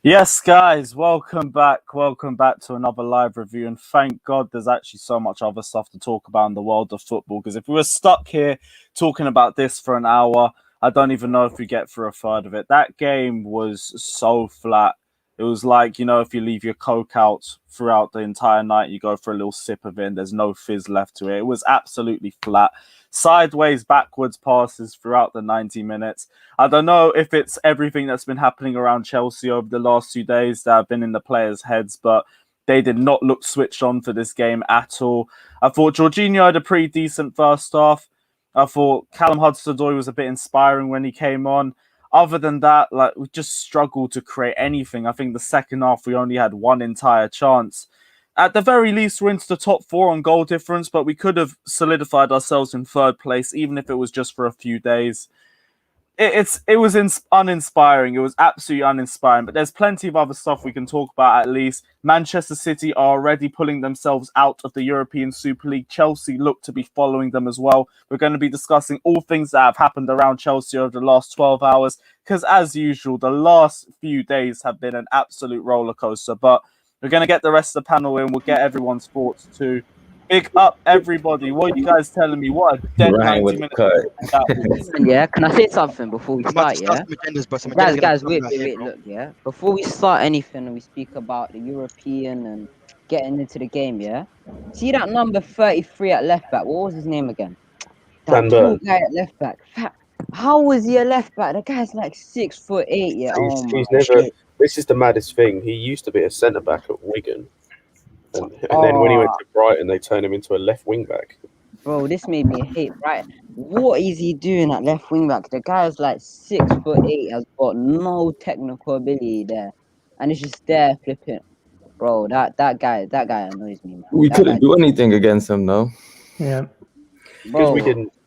Yes, guys, welcome back. Welcome back to another live review. And thank God there's actually so much other stuff to talk about in the world of football. Because if we were stuck here talking about this for an hour, I don't even know if we get through a third of it. That game was so flat. It was like, if you leave your Coke out throughout the entire night, you go for a little sip of it and there's no fizz left to it. It was absolutely flat. Sideways, backwards passes throughout the 90 minutes. I don't know if it's everything that's been happening around Chelsea over the last 2 days that have been in the players' heads, but they did not look switched on for this game at all. I thought Jorginho had a pretty decent first half. I thought Callum Hudson-Odoi was a bit inspiring when he came on. Other than that, we just struggled to create anything. I think the second half we only had one entire chance. At the very least, we're into the top four on goal difference, but we could have solidified ourselves in third place, even if it was just for a few days. It was uninspiring. It was absolutely uninspiring. But there's plenty of other stuff we can talk about. At least Manchester City are already pulling themselves out of the European Super League. Chelsea look to be following them as well. We're going to be discussing all things that have happened around Chelsea over the last 12 hours. Because as usual, the last few days have been an absolute roller coaster. But we're going to get the rest of the panel in. We'll get everyone's thoughts too. Big up, everybody. What are you guys telling me? What a dead 90 minutes that was. Yeah, can I say something before we start? Yeah, guys, wait, look, yeah. Before we start anything and we speak about the European and getting into the game, yeah. See that number 33 at left back? What was his name again? That tall guy at left back. How was he a left back? The guy's like 6'8". Yeah. He's never. This is the maddest thing. He used to be a centre back at Wigan. And then when he went to Brighton, they turned him into a left wing back. Bro, this made me hate Brighton. What is he doing at left wing back? The guy's like 6'8", has got no technical ability there, and it's just there flipping. Bro, that guy annoys me, man. We couldn't do anything against him, though. Yeah, because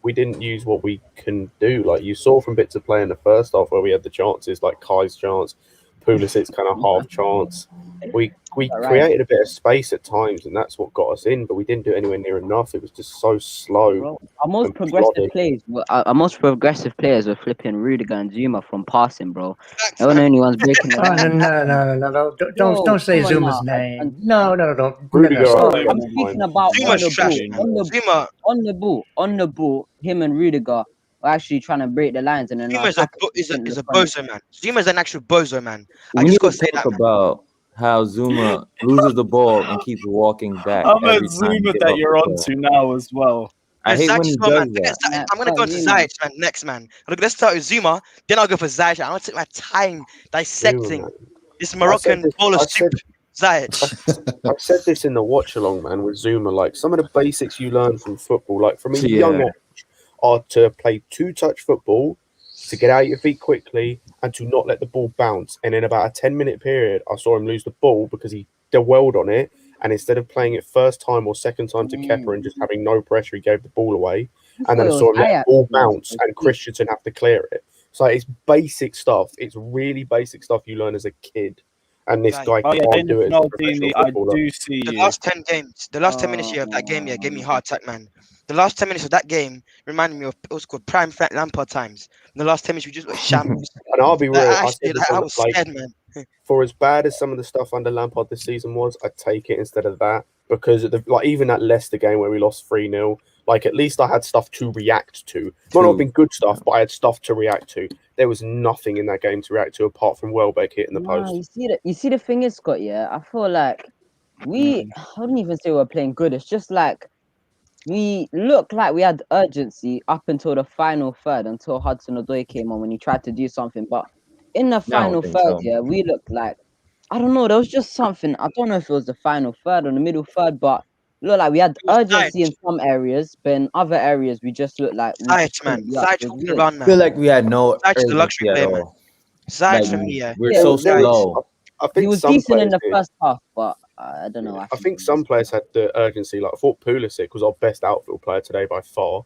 we didn't use what we can do. Like you saw from bits of play in the first half where we had the chances, like Kai's chance, Pulisic's kind of half chance. We created a bit of space at times, and that's what got us in. But we didn't do anywhere near enough. It was just so slow. Bro, our most progressive players were flipping Rudiger and Zuma from passing, bro. They were the only ones breaking the no. Don't say Zuma's name. No, don't. Rudiger, I'm speaking about on the ball. Him and Rudiger were actually trying to break the lines, and then Zuma's a bozo man. Zuma's an actual bozo man. I just got to say that about how Zuma loses the ball and keeps walking back. I'm a Zuma that you're onto now as well. I hate when he does that. I'm gonna go to Ziyech, man. Next, man. Let's start with Zuma. Then I'll go for Ziyech. I want to take my time dissecting this Moroccan ball of soup. Ziyech. I said this in the watch along, man, with Zuma. Like some of the basics you learn from football, like from a young age, are to play two-touch football, to get out your feet quickly, and to not let the ball bounce. And in about a 10-minute period, I saw him lose the ball because he dwelled on it. And instead of playing it first time or second time to Kepa and just having no pressure, he gave the ball away. And then I saw him let the ball bounce and Christensen have to clear it. So it's basic stuff. It's really basic stuff you learn as a kid. And this guy can't do it. I do see the last 10 games, the last 10 minutes of that game, gave me a heart attack, man. The last 10 minutes of that game reminded me of it was called prime Frank Lampard times. In the last 10 minutes, we just were shambles. And I'll be real, I was scared, man. For as bad as some of the stuff under Lampard this season was, I'd take it instead of that. Because even that Leicester game where we lost 3-0, at least I had stuff to react to. Might not have been good stuff, but I had stuff to react to. There was nothing in that game to react to apart from Welbeck hitting the post. You see the thing is, Scott, I feel like I wouldn't even say we're playing good. It's just like we looked like we had urgency up until the final third, until Hudson-Odoi came on when he tried to do something. But in the final third, we looked like, I don't know, there was just something. I don't know if it was the final third or the middle third, but it looked like we had urgency in some areas, but in other areas we just looked like Ziyech, man. I feel like we had no the luxury player, man. Ziyech for me, we're so slow. I think he was decent in the first half, but I don't know. I think some players had the urgency. Like I thought Pulisic was our best outfield player today by far.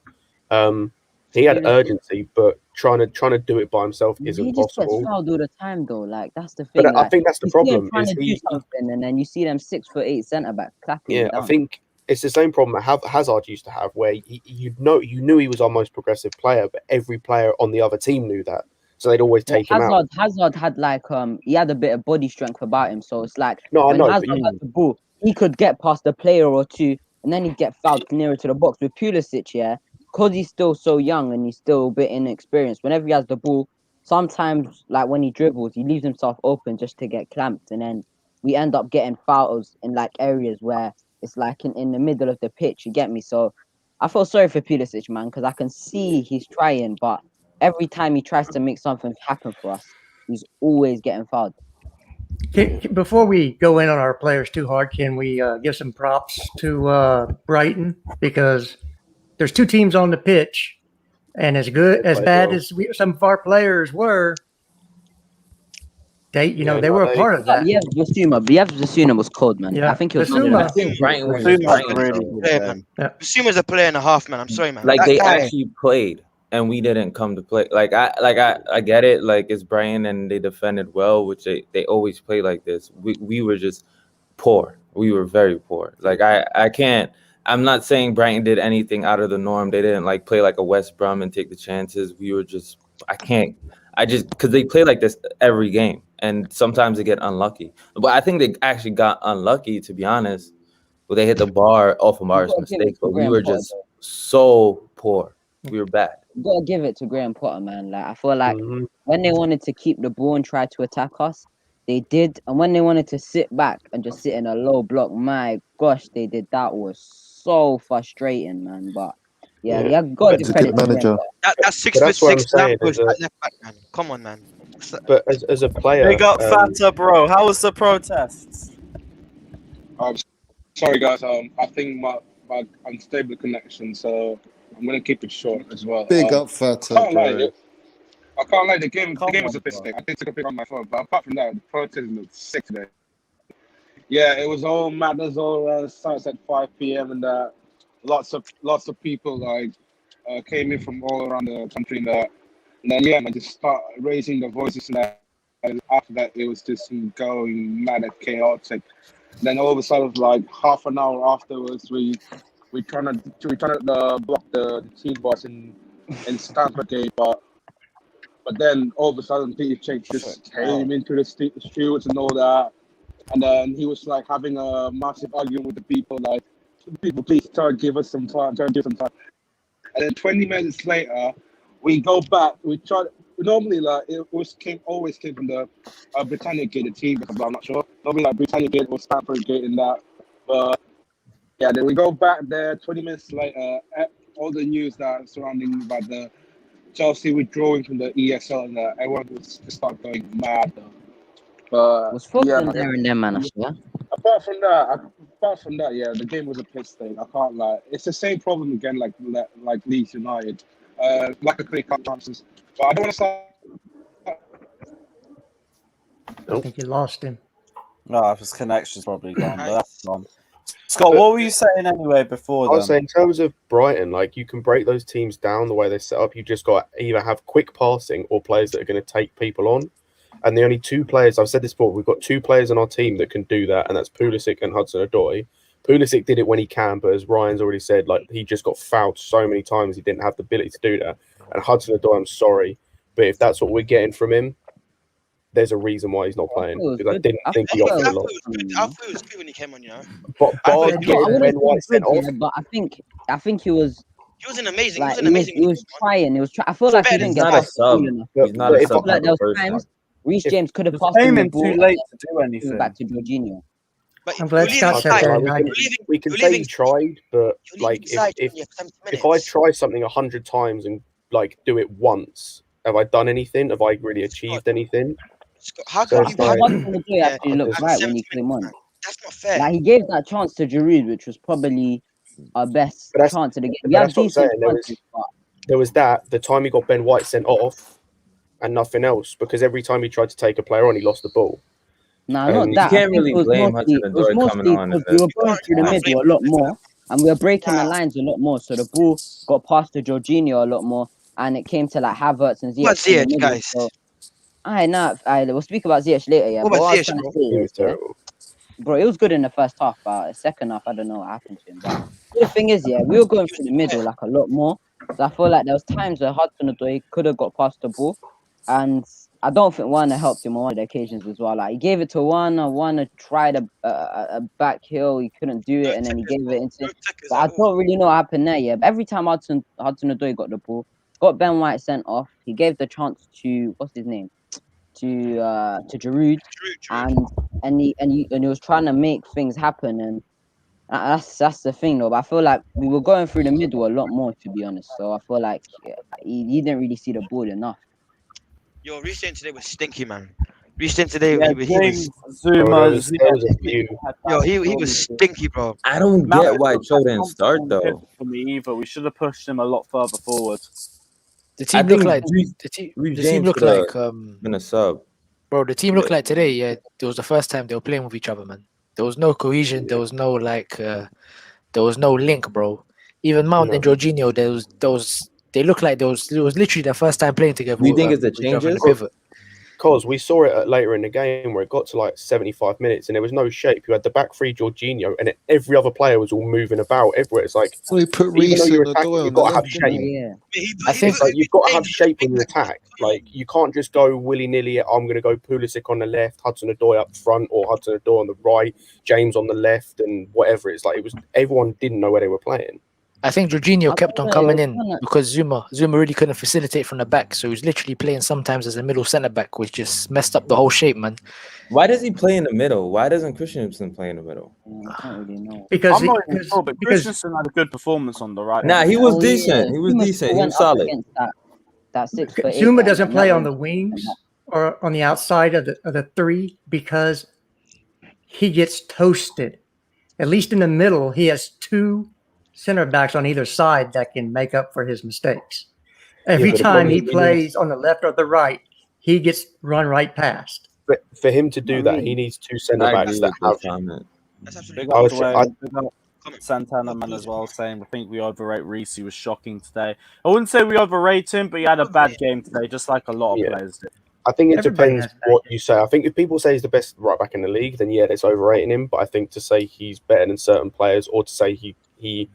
He had urgency, but trying to do it by himself isn't possible. He just gets fouled all the time, though. Like that's the thing. But I think that's the problem. Trying to do something, and then you see them 6'8" centre back clapping. Yeah, I think it's the same problem that Hazard used to have, where you knew he was our most progressive player, but every player on the other team knew that. so they'd always take him out. Hazard had like he had a bit of body strength about him, so it's like No, I when know, Hazard but had the ball, he could get past a player or two, and then he'd get fouled nearer to the box. With Pulisic, yeah, because he's still so young and he's still a bit inexperienced. Whenever he has the ball, sometimes like when he dribbles, he leaves himself open just to get clamped, and then we end up getting fouls in like areas where it's like in the middle of the pitch. You get me? So I feel sorry for Pulisic, man, because I can see he's trying, but every time he tries to make something happen for us, he's always getting fouled. Before we go in on our players too hard, can we give some props to Brighton? Because there's two teams on the pitch, and as bad as some of our players were, they were a part of that. Yeah, Basuma was cold, man. Yeah, I think it was I think Brighton was just Brighton, really bro. good. man. Basuma's a player and a half, man. I'm sorry, man. Like That they guy- actually played, and we didn't come to play. I get it. Like it's Brighton, and they defended well, which they always play like this. We were just poor. We were very poor. Like I can't. I'm not saying Brighton did anything out of the norm. They didn't like play like a West Brom and take the chances. We were just. Because they play like this every game, and sometimes they get unlucky. But I think they actually got unlucky, to be honest. But they hit the bar off of our mistakes. But we were just so poor. We were bad. You gotta give it to Graham Potter, man. Like I feel like when they wanted to keep the ball and try to attack us, they did. And when they wanted to sit back and just sit in a low block, my gosh, they did. That was so frustrating, man. But yeah, got to give credit to manager. That's 6'6" Lampard at left back, man. Come on, man. But as a player, Big up Fanta, bro. How was the protests? Sorry, guys. I think my unstable connection, so I'm gonna keep it short as well. Big up Fanta. I can't lie. The game was a piss take. I did take a pic on my phone, but apart from that, the protest looked sick today. Yeah, it was all madness. All starts at 5 p.m. and lots of people came in from all around the country and then I just start raising the voices and after that it was just going mad and chaotic. Then all of a sudden, like half an hour afterwards, we trying to block the team bus in Stamford Gate, but then all of a sudden Peter Cech just came into the stewards and all that, and then he was like having a massive argument with the people, like, people, please try to give us some time, and then 20 minutes later we go back. We tried. Normally, like it always came from the Britannia Gate, the team, because I'm not sure. Normally, like Britannia Gate or Stamford Gate in that. But yeah, then we go back there. 20 minutes later, all the news that surrounding about the Chelsea withdrawing from the ESL and everyone was just start going mad. But was football there and then, man. Apart from that, yeah, the game was a piss take. I can't lie. It's the same problem again, like Leeds United. Lack of clear cut chances. But I don't want to start. I think you lost him. No, his connection's probably gone. But that's gone. Scott, what were you saying anyway before? I was saying, in terms of Brighton, like you can break those teams down the way they're set up. You just got to either have quick passing or players that are going to take people on. And the only two players, I've said this before, we've got two players on our team that can do that, and that's Pulisic and Hudson-Odoi. Pulisic did it when he can, but as Ryan's already said, like he just got fouled so many times he didn't have the ability to do that. And Hudson-Odoi, I'm sorry, but if that's what we're getting from him, there's a reason why he's not playing. Because I didn't think he offered a lot. I thought it was good when he came on, you know. But Ben White sent off. But I think he was. He was an amazing. Like, he was an amazing. He was trying. I feel like he didn't get past the ball enough. He's not a sub. Like there was times Reece James could have passed him the in ball too late to do anything. back to Jorginho. But I'm glad Scott said that. We can say he tried, but like if I try something 100 times and like do it once, have I done anything? Have I really achieved anything? How can you actually look right when he came on? That's not fair. Like he gave that chance to Giroud, which was probably our best chance of the game. We had decent chances, there was that the time he got Ben White sent off, and nothing else, because every time he tried to take a player on, he lost the ball. Nah, not that. You can't really blame Hudson-Odoi coming on. We were going through the middle a lot more, and we were breaking the lines a lot more. So the ball got past to Jorginho a lot more, and it came to like Havertz and Ziyech. What's Ziyech, guys? So, we'll speak about Ziyech later. Yeah, what about Ziyech? Bro, it was good in the first half, but the second half, I don't know what happened to him. But the thing is, yeah, we were going through the middle like a lot more. So I feel like there was times where Hudson-Odoi could have got past the ball, And I don't think Warner helped him on one of the occasions as well. Like he gave it to Warner. Warner tried a back heel, he couldn't do it, and then he gave it into. But I don't really know what happened there. Yeah, but every time Hudson-Odoi got the ball, got Ben White sent off. He gave the chance to what's his name, to Giroud, and he was trying to make things happen, and that's the thing though. But I feel like we were going through the middle a lot more, to be honest. So I feel like he didn't really see the ball enough. Yo, Reece James today was stinky, man. Reece James today, Yeah, he James, was. Zuma, Bro, there was a few. Yo, he was stinky, bro. I don't get why Cho didn't start though. For me either, we should have pushed him a lot further forward. The I team looked think like Reece the team James looked coulda like been a sub. bro. The team looked like today. Yeah, it was the first time they were playing with each other, man. There was no cohesion. There was no there was no link, bro. Even Mount and Jorginho, they looked like it was literally their first time playing together. Do you think it's the with each other in the changes? pivot. Because we saw it later in the game where it got to like 75 minutes and there was no shape. You had the back three Jorginho and every other player was all moving about everywhere. It's like, So he put even Reece though you're and attacking, Odoi on you've the got to have left, shape. didn't he? Yeah. I think It's like you've got to have shape when you attack. Like you can't just go willy nilly. I'm going to go Pulisic on the left, Hudson-Odoi up front, or Hudson-Odoi on the right, James on the left, and whatever. It's like everyone didn't know where they were playing. I think Jorginho I kept don't on know, coming it in was kinda- because Zuma really couldn't facilitate from the back, so he was literally playing sometimes as a middle centre back, which just messed up the whole shape, man. Why does he play in the middle? Why doesn't Christensen play in the middle? I don't really know. Because I'm not even because, sure, but because Christensen had a good performance on the right. Nah, he was Oh, decent. yeah. He was Zuma decent. He went was up solid. against that 6'8" Zuma guy, doesn't and play that on was- the wings or on the outside of the three because he gets toasted. At least in the middle, he has two center backs on either side that can make up for his mistakes. Every but the time problem he is- plays on the left or the right, he gets run right past. But for him to do Not that, really. he needs two centre I backs agree that with have. this comment. That's Big absolutely up was- Dwayne, big up comment. Santana man as well, saying I think we overrate Reece. He was shocking today. I wouldn't say we overrate him, but he had a bad game today, just like a lot of Yeah. players did. I think it Everybody depends has bad what you say. I think if people say he's the best right back in the league, then yeah, that's overrating him. But I think to say he's better than certain players, or to say he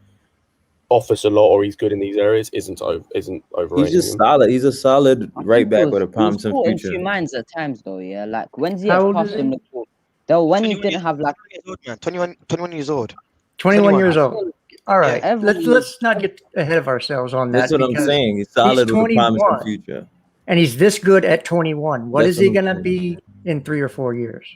offers a lot or he's good in these areas, isn't overrating He's just him. solid. He's a solid I right think back he with a was promising caught in future. two minds at times though, yeah. Like when How Ziyech old passed is him he? the ball, though when he 21 didn't years have like 21 years old. 21 21. years old. All right, Yeah. let's not get ahead of ourselves on that. That's what I'm because saying. He's solid with a 21. promising future. And he's this good at 21. What That's is he what I'm going to saying. be in 3 or 4 years?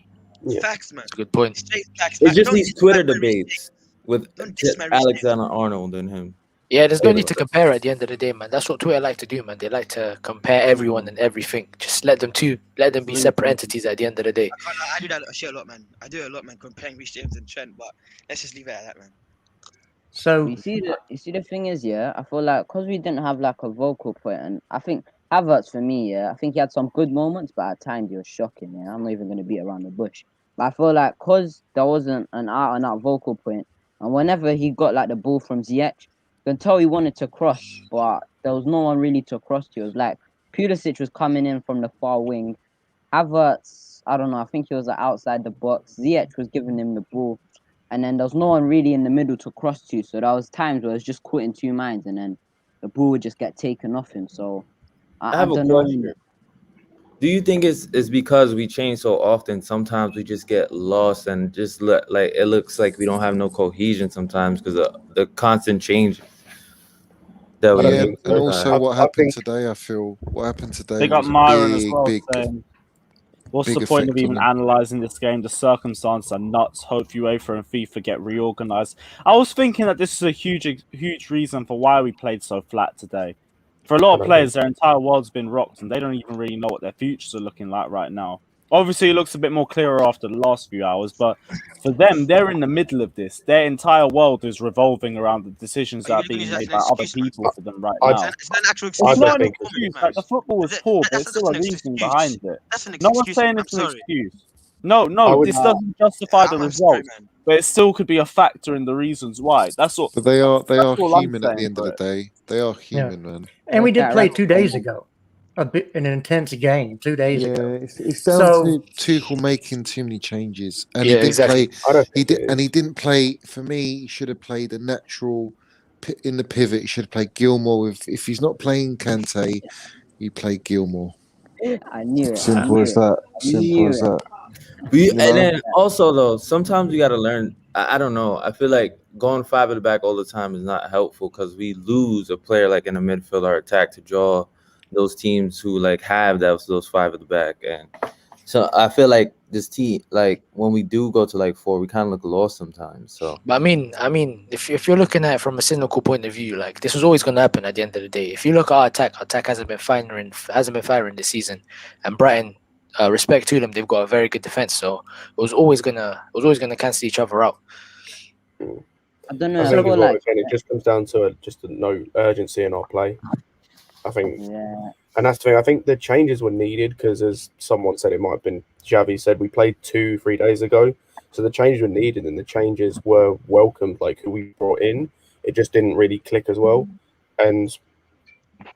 Yeah. Facts, man. That's a good point. Straight facts. It's I just don't these disrespect Twitter my Reece debates with Don't diss my Reece Alexander Arnold and him. Yeah, there's no Yeah. need to compare at the end of the day, man. That's what Twitter like to do, man. They like to compare everyone and everything. Just let them be separate entities at the end of the day. I do that shit a lot, man. I do it a lot, man, comparing Reece James and Trent, but let's just leave it at that, man. So you see the thing is, yeah, I feel like because we didn't have like a vocal point, and I think Havertz for me, yeah, I think he had some good moments, but at times he was shocking. Yeah, I'm not even gonna beat around the bush. But I feel like because there wasn't an out and out vocal point, and whenever he got like the ball from Ziyech, you can tell he wanted to cross, but there was no one really to cross to. It was like Pulisic was coming in from the far wing. Havertz, I don't know, I think he was outside the box. Ziyech was giving him the ball. And then there was no one really in the middle to cross to. So there was times where it was just caught in two minds and then the ball would just get taken off him. So I I have a don't know. question. Do you think it's because we change so often? Sometimes we just get lost and just like it looks like we don't have no cohesion sometimes because of the constant change. That we Yeah, make and also what I happened think- today, I feel what happened today Big up was a Myron as big, well, big, saying, what's big the point of effect on even them. analysing this game? The circumstances are nuts. Hope UEFA and FIFA get reorganised. I was thinking that this is a huge reason for why we played so flat today. For a lot of players, their entire world's been rocked and they don't even really know what their futures are looking like right now. Obviously, it looks a bit more clearer after the last few hours, but for them, they're in the middle of this. Their entire world is revolving around the decisions that are being made by other people for them right now. It's an actual It's excuse. not an think- excuse. Like, the football was That's- poor, that's- there's still a that's an reasoning excuse. behind it. That's an No excuse. one's saying I'm it's an sorry. excuse. No, I would- this doesn't justify the I'm results, sorry, man. but it still could be a factor in the reasons why. That's what. But they are That's all I'm human at the saying end of for the day. They are human, man. and we did Okay, play right. 2 days ago. An intense game 2 days Yeah, ago. it's down So- to Tuchel making too many changes, and Yeah, he didn't exactly. play. I don't He think did, it and is. he didn't play. For me, he should have played a natural in the pivot. He should have played Gilmore. If he's not playing Kante, he played Gilmore. I knew it. Simple as that. Simple as that. And then also though, sometimes we gotta learn. I don't know. I feel like going 5 at the back all the time is not helpful because we lose a player like in the midfield or attack to draw those teams who like have those 5 at the back. And so I feel like this team, like when we do go to like 4, we kind of look lost sometimes. So, but I mean, if you're looking at it from a cynical point of view, like this was always going to happen at the end of the day. If you look at our attack hasn't been firing this season, and Brighton, respect to them, they've got a very good defense. So it was always gonna cancel each other out. I don't know. I think it just comes down to just no urgency in our play. I think, and that's the thing. I think the changes were needed because, as someone said, it might have been Xavi said, we played 2-3 days ago, so the changes were needed and the changes were welcomed. Like who we brought in, it just didn't really click as well. And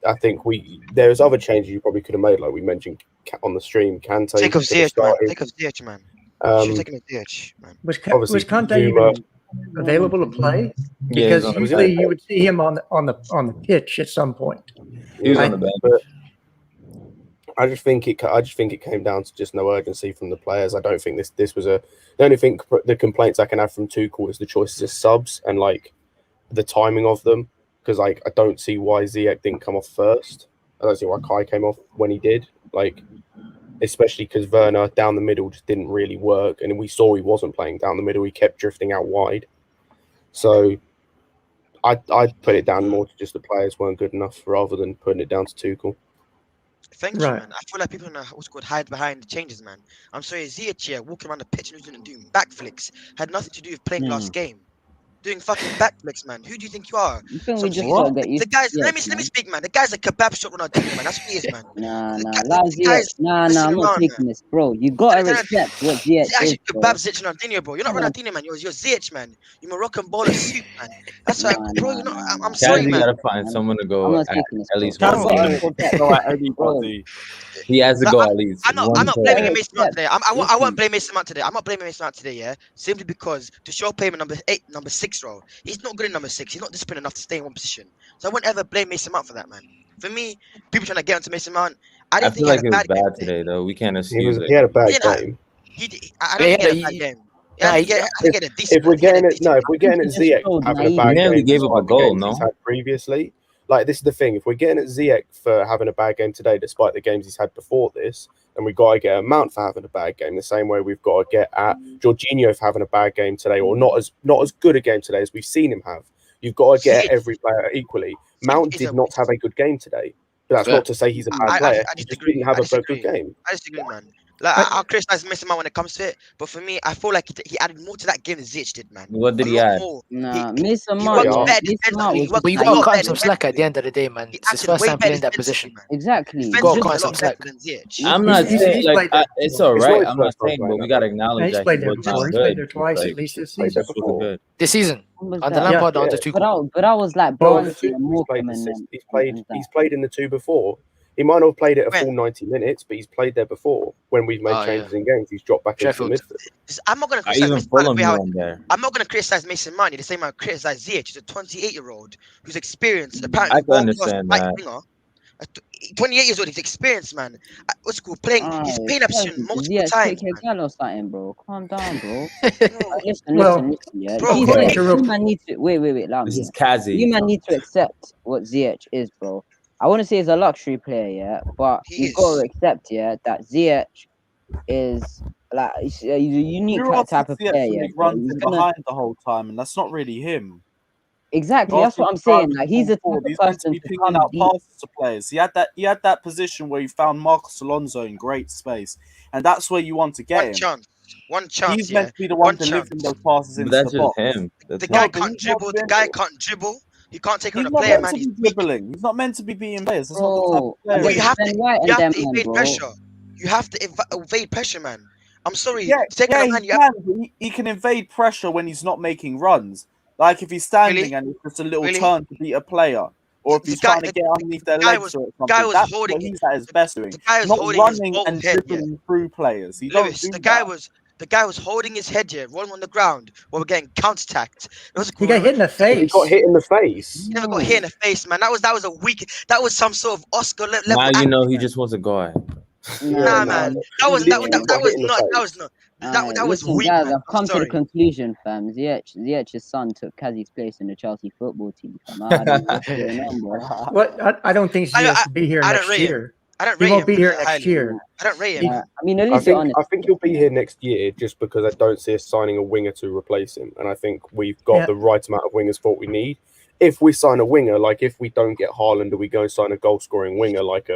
I think there's other changes you probably could have made, like we mentioned on the stream. Kante, take off Ziyech, man. Take off Ziyech, man. Should have taken a Ziyech, man. Was Kante even available to play? Because usually you would see him on the pitch at some point. He was on the bench. I just think it came down to just no urgency from the players. I don't think this was the only thing. The complaints I can have from Tuchel is the choices of subs and like the timing of them. Because like I don't see why Ziyech didn't come off first. I don't see why Kai came off when he did. Like especially because Werner down the middle just didn't really work, and we saw he wasn't playing down the middle. He kept drifting out wide. So I'd put it down more to just the players weren't good enough rather than putting it down to Tuchel. Thank you, man. I feel like people could hide behind the changes, man. I'm sorry, Ziyech walking around the pitch and doing backflicks had nothing to do with playing last game. Doing fucking backflicks, man. Who do you think you are? The guys, let me speak, man. The guy's a kebab shop Ronaldinho, man. That's what he is, man. Nah, I'm not taking this, bro. You gotta respect what Ziyech is, actually kebab Ziyech Ronaldinho, bro. You're not Ronaldinho, man. You're Ziyech, man. You Moroccan baller soup, man. That's why, bro. You're not. I'm sorry, man. You gotta find someone to go at least one. He has to go at least. I'm not blaming Mason Mount today. I won't blame Mason Mount today. I'm not blaming Mason Mount today, yeah. Simply because to show payment number 8, number 6 role, he's not good in number 6. He's not disciplined enough to stay in one position. So I won't ever blame Mason Mount for that, man. For me, people trying to get onto Mason Mount. I feel like it was bad today, though. We can't excuse it. He had a bad game. I don't think he had a bad game. If we're getting at Ziyech having a bad game, he gave up a goal. No, he's had previously. Like this is the thing. If we're getting at Ziyech for having a bad game today, despite the games he's had before this, then we've got to get at Mount for having a bad game. The same way we've got to get at Jorginho for having a bad game today, or not as good a game today as we've seen him have. You've got to get at every player equally. Mount did not have a good game today, but that's not to say he's a bad player. He just didn't have a good game. I disagree, man. Like I'll criticize Mason Mount when it comes to it, but for me, I feel like he added more to that game than Ziyech did, man. What did he add? Nah, Mason Mount. But you got to cut some slack at the end of the day, man. It's his first time playing that position. Exactly. You got to cut some slack. I'm not saying like it's all right. I'm not saying, but we got to acknowledge that he played there twice at least this season. This season, under Lampard, under Tuchel. But I was like, he's played in the 2 before. He might not have played it a full 90 minutes, but he's played there before. When we've made changes in games, he's dropped back into the midfield. I'm not going to criticize Mason Mount. I'm not going to criticize Mason Mount the same way I criticize Ziyech. He's a 28-year-old who's experienced. Apparently, I can understand that. 28 years old, he's experienced, man. What's cool playing? He's playing that position multiple times. Bro. Calm down, bro. Listen. Yeah. You man need to wait. This is Kazi. You man need to accept what Ziyech is, bro. I want to say he's a luxury player, yeah, but you've got to accept, yeah, that Ziyech is like he's a unique type of player. Yeah, he runs behind the whole time, and that's not really him. Exactly, that's what I'm saying. Like he's a type of person to picking out passes to players. He had that position where he found Marcos Alonso in great space, and that's where you want to get him. One chance. He's meant to be the one delivering those passes into the box. Him. The guy can't dribble. The guy can't dribble. He can't take on a player, man. He's dribbling. He's not meant to be beating players. That's not the type of player. You have to evade pressure. You have to evade pressure, man. I'm sorry. He can evade pressure when he's not making runs. Like if he's standing and it's just a little turn to beat a player, or if he's trying to get underneath their legs or something. That's what he's at his best doing. Not running and dribbling through players. The guy was holding his head here, rolling on the ground while we're getting counter-attacked. He got hit in the face. He got hit in the face. He never got hit in the face, man. That was a weak. That was some sort of Oscar level. Now you know he just was a guy. Nah, man. That was not. That was listen, weak, guys, man. I've come I'm to the sorry. conclusion, fam. Ziyech's son took Kazi's place in the Chelsea football team, fam. I don't know what's going on, bro. What? I don't think Ziyech will be here I don't next rate him. year. I don't He rate won't him be here next highly. year. I don't rate him. I mean, at I least you're think honest. I think he'll be here next year just because I don't see us signing a winger to replace him, and I think we've got the right amount of wingers for what we need. If we sign a winger, like if we don't get Haaland, or we go and sign a goal-scoring winger, like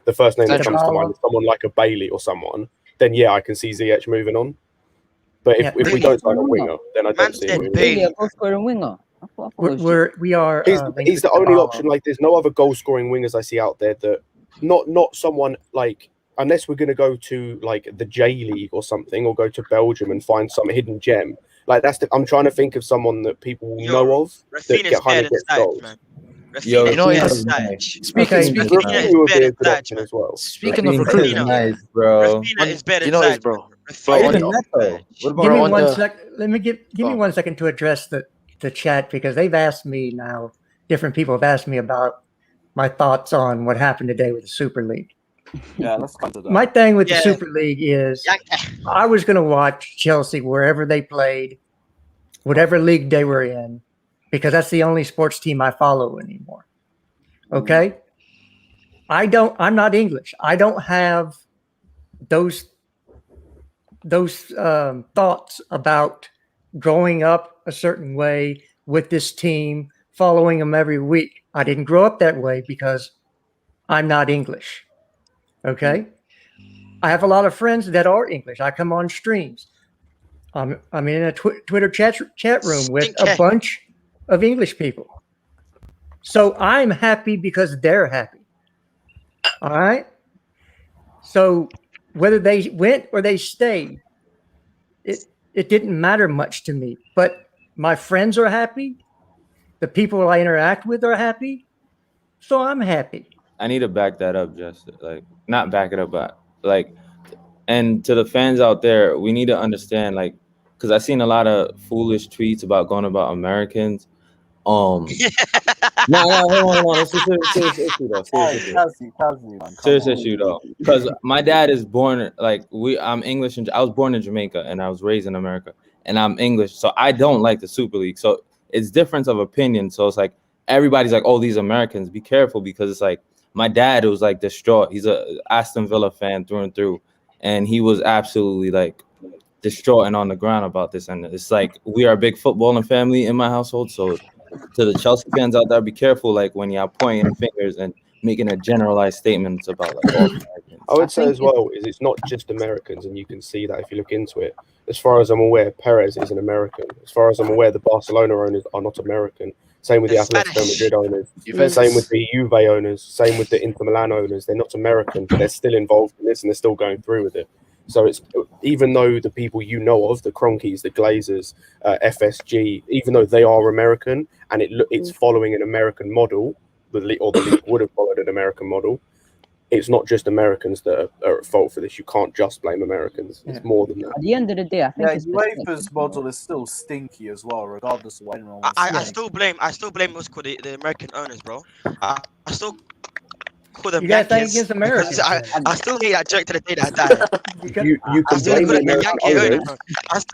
the first name that comes to mind is someone like a Bailey or someone, then yeah, I can see Ziyech moving on. But if we don't sign a winger, then I don't see him moving on. Bailey, a goal-scoring winger. We are. He's the only option. Like, there's no other goal-scoring wingers I see out there that not someone like, unless we're gonna go to like the J League or something, or go to Belgium and find some hidden gem. Like I'm trying to think of someone that people will know of that Rafinha's better than goals. man. Yo, You know, Rafinha's nice. Speaking Rafinha would be a good option as well. Speaking of Rafinha's recruitment, nice, bro. Rafinha is better you than know this, Ziyech, bro. man. Bro, Even on Neto. What Give about me on one the- sec. Let me give me 1 second to address the chat, because they've asked me now. Different people have asked me about my thoughts on what happened today with the Super League. Yeah, let's come to that. My thing with the Super League is I was going to watch Chelsea wherever they played, whatever league they were in, because that's the only sports team I follow anymore. Okay? I'm not English. I don't have those thoughts about growing up a certain way with this team, following them every week. I didn't grow up that way because I'm not English. Okay? I have a lot of friends that are English. I come on streams. I'm in a Twitter chat room with a bunch of English people. So I'm happy because they're happy. All right? So whether they went or they stayed, it didn't matter much to me. But my friends are happy. The people I interact with are happy. So I'm happy. I need to back that up, just like not back it up, but like, and to the fans out there, we need to understand, like, because I've seen a lot of foolish tweets about going about Americans. No, hold on. It's a serious issue though. Serious issue though. Because my dad is born I'm English, and I was born in Jamaica and I was raised in America, and I'm English, so I don't like the Super League. So it's difference of opinion. So it's like everybody's like, "Oh, these Americans, be careful," because it's like my dad was like distraught. He's a Aston Villa fan through and through, and he was absolutely like distraught and on the ground about this. And it's like we are a big footballing family in my household, so. To the Chelsea fans out there, be careful, like when y'all pointing fingers and making a generalized statements about like all Americans. I would say as well is it's not just Americans, and you can see that if you look into it. As far as I'm aware, Perez is an American. As far as I'm aware, the Barcelona owners are not American. Same with the Atletico Madrid owners. Same with the Juve owners. Same with the Inter Milan owners. They're not American, but they're still involved in this and they're still going through with it. So it's even though the people you know of, the Cronkies, the Glazers, FSG, even though they are American and it's following an American model, the league would have followed an American model. It's not just Americans that are at fault for this. You can't just blame Americans. It's more than that. At the end of the day, I think UEFA's model is still stinky as well, regardless of what anyone wants. I still blame what's called the American owners, bro. I still call them Yankees against Americans. I still hate that joke to the day that I die. You can blame the American owners,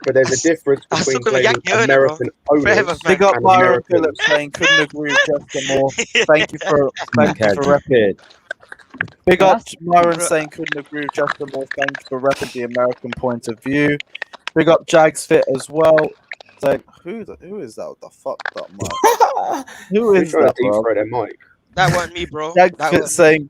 but there's a difference between blaming American owners Big up and Byron American. Phillips saying couldn't agree with Justin more. Thank you for repping. Big up Myron saying couldn't agree with Justin more. Thank you for repping the American point of view. Big up Jags Fit as well. Saying who is that with the fucked up mic? Who is that, bro? That wasn't me, bro. Jags Fit saying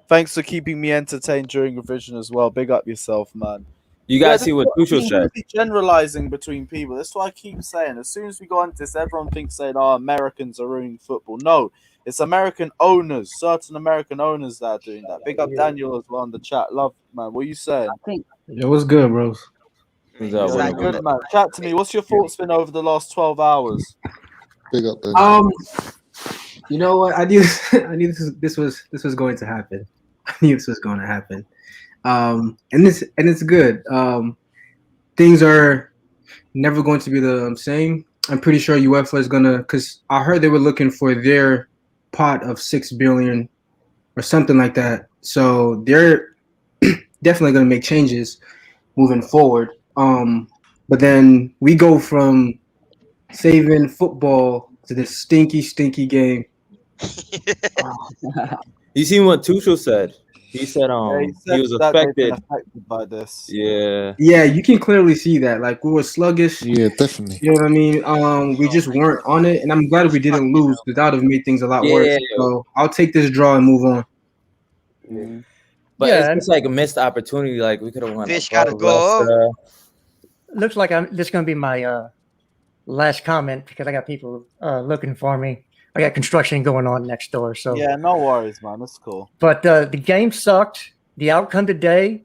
thanks for keeping me entertained during revision as well. Big up yourself, man. You guys see what Tuchel said. Generalizing between people. That's what I keep saying. As soon as we go into this, everyone thinks saying, "Oh, Americans are ruining football." No, it's American owners, certain American owners that are doing that. Big up Daniel as well in the chat. Love, man. What are you saying? It was good, bros. Good, man. Chat to me. What's your thoughts been over the last 12 hours? Big up, you know what? I knew this was going to happen. I knew this was going to happen. And it's good. Things are never going to be the same. I'm pretty sure UEFA is gonna, because I heard they were looking for their pot of $6 billion or something like that. So they're definitely going to make changes moving forward. But then we go from saving football to this stinky game. You seen what Tuchel said? He said he was that they've been affected. affected by this. Yeah. Yeah, you can clearly see that. Like, we were sluggish. Yeah, definitely. You know what I mean? We just weren't on it, and I'm glad we didn't lose because that would have made things a lot worse. So I'll take this draw and move on. But Yeah, it's and- just like a missed opportunity. Like we could have won. Fish gotta go. Looks like this is going to be my last comment because I got people looking for me. I got construction going on next door. So Yeah, no worries, man. That's cool. But the game sucked. The outcome today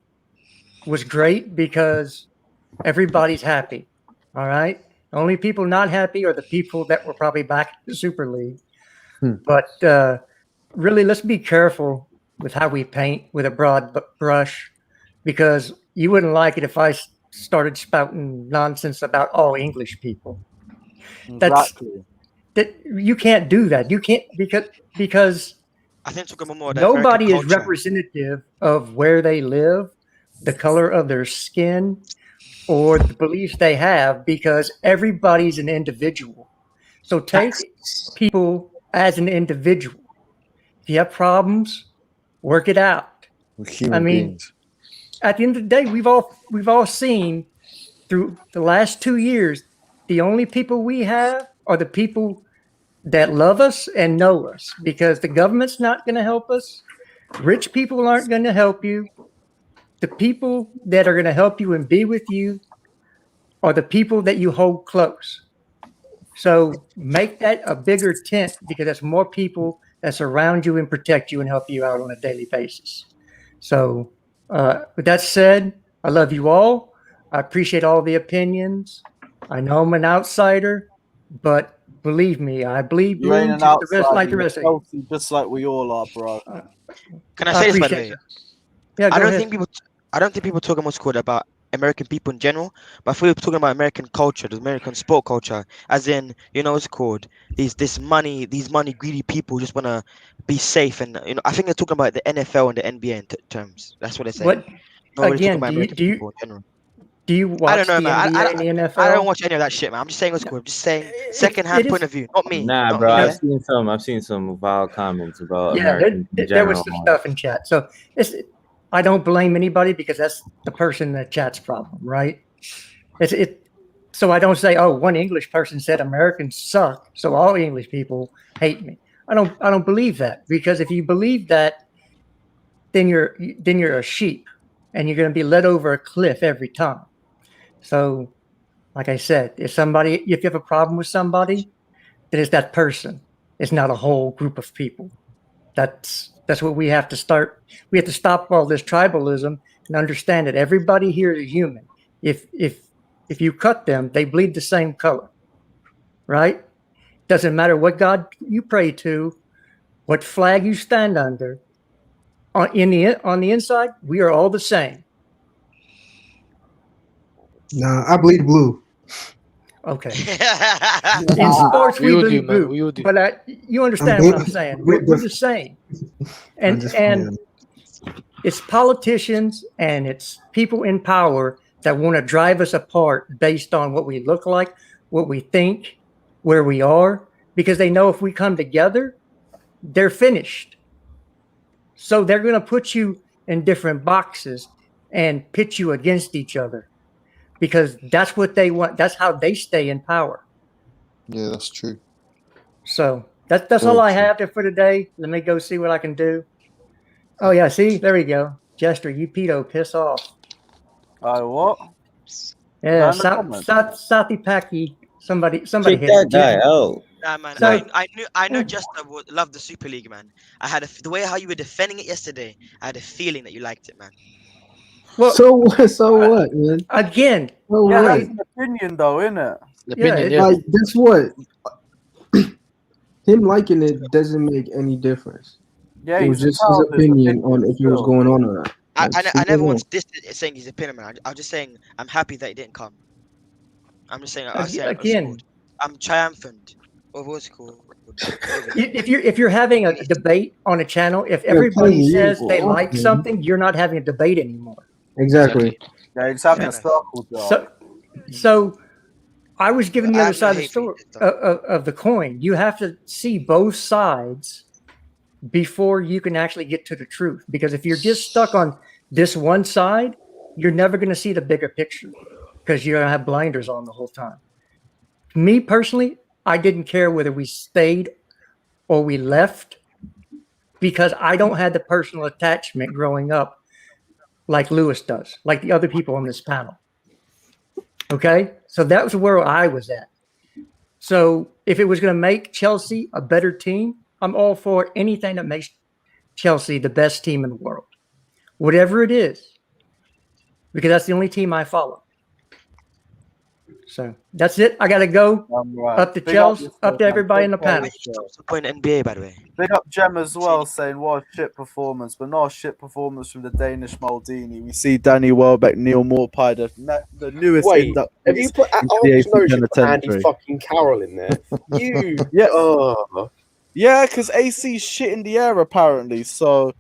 was great because everybody's happy. All right. The only people not happy are the people that were probably back in the Super League. But really, let's be careful with how we paint with a broad brush, because you wouldn't like it if I started spouting nonsense about all English people. Exactly. That you can't do that. You can't because I think talking more nobody is culture. representative of where they live, the color of their skin, or the beliefs they have, because everybody's an individual. So take people as an individual. If you have problems, work it out. We're human I mean, beings. at the end of the day, we've all seen through the last 2 years, the only people we have are the people that love us and know us, because the government's not going to help us. Rich people aren't going to help you. The people that are going to help you and be with you are the people that you hold close. So make that a bigger tent, because that's more people that surround you and protect you and help you out on a daily basis. So with that said, I love you all. I appreciate all the opinions. I know I'm an outsider, but believe me, I bleed You ain't blue an just the rest, outsider. like the rest of you. Chelsea, just like we all are, bro. Can I say this, by the appreciate way? Yeah, I go don't ahead. think people talk much good about American people in general, but I feel we're talking about American culture, the American sport culture, as in, you know, what's it called? These money greedy people who just want to be safe, and I think they're talking about the NFL and the NBA in terms. That's what they're saying. What Not really talking again? about American Do you people in general. do you I watch don't know, the man. NBA and the NFL? I don't watch any of that shit, man. I'm just saying what's cool. I'm just saying second-hand it point is- of view, not me. Nah, not bro. me, I've seen some vile comments about Yeah, Americans in there was general. some stuff in chat. So I don't blame anybody, because that's the person in the chat's problem, right? So I don't say, oh, one English person said Americans suck, so all English people hate me. I don't believe that, because if you believe that, then you're a sheep, and you're going to be led over a cliff every time. So, like I said, if you have a problem with somebody, then it's that person. It's not a whole group of people. That's what we have to start. We have to stop all this tribalism and understand that everybody here is human. If you cut them, they bleed the same color, right? Doesn't matter what God you pray to, what flag you stand under. On the inside, we are all the same. Nah, I bleed blue. Okay. man. In sports, we We all do, bleed man. blue. We all do. But you understand what I'm saying. We're the same. And it's politicians and it's people in power that want to drive us apart based on what we look like, what we think, where we are, because they know if we come together, they're finished. So they're going to put you in different boxes and pit you against each other, because that's what they want. That's how they stay in power. Yeah, that's true. So that's all I have there for today. Let me go see what I can do. Oh yeah, see, there we go. Jester, you pedo, piss off. What? Yeah, Down the comments. Sati Paki. Somebody Check hit that it. guy out. Nah, man. So- I know Justin would love the Super League, man. I had the way how you were defending it yesterday. I had a feeling that you liked it, man. Well, So what? So what, man? again, So Yeah, what? that's an opinion, though, innit? Opinion, yeah. yeah. Like, guess what? Him liking it doesn't make any difference. Yeah, It was he's just his entitled to opinion on if it was still. going on or not. I never once dissed it saying his opinion, man. I'm just saying I'm happy that he didn't come. I'm just saying. Again, I'm triumphant. Or what's it called? if you're having a debate on a channel, if telling everybody you, says they well, like man. something, you're not having a debate anymore. Exactly. Yeah, you just have Fair a enough. circle job. So I was giving the I other have no side of the hate for you, story of the coin. You have to see both sides before you can actually get to the truth. Because if you're just stuck on this one side, you're never going to see the bigger picture because you're going to have blinders on the whole time. Me personally, I didn't care whether we stayed or we left because I don't have the personal attachment growing up like Lewis does, like the other people on this panel. Okay? So that was where I was at. So if it was going to make Chelsea a better team, I'm all for anything that makes Chelsea the best team in the world, whatever it is, because that's the only team I follow. So that's it. I got to go. Right. Up to Big up Chelsea, up to everybody in the Why panel. you stop supporting NBA, by the way? Big up Jem as well, saying what a shit performance, but not a shit performance from the Danish Maldini. We see Danny Welbeck, Neil Maupay, the newest Wait, have you inductees put? into I the just 18th noticed you put Andy penitentiary. fucking Carroll in there. You, Yeah. oh, Yeah, because AC's shit in the air apparently, so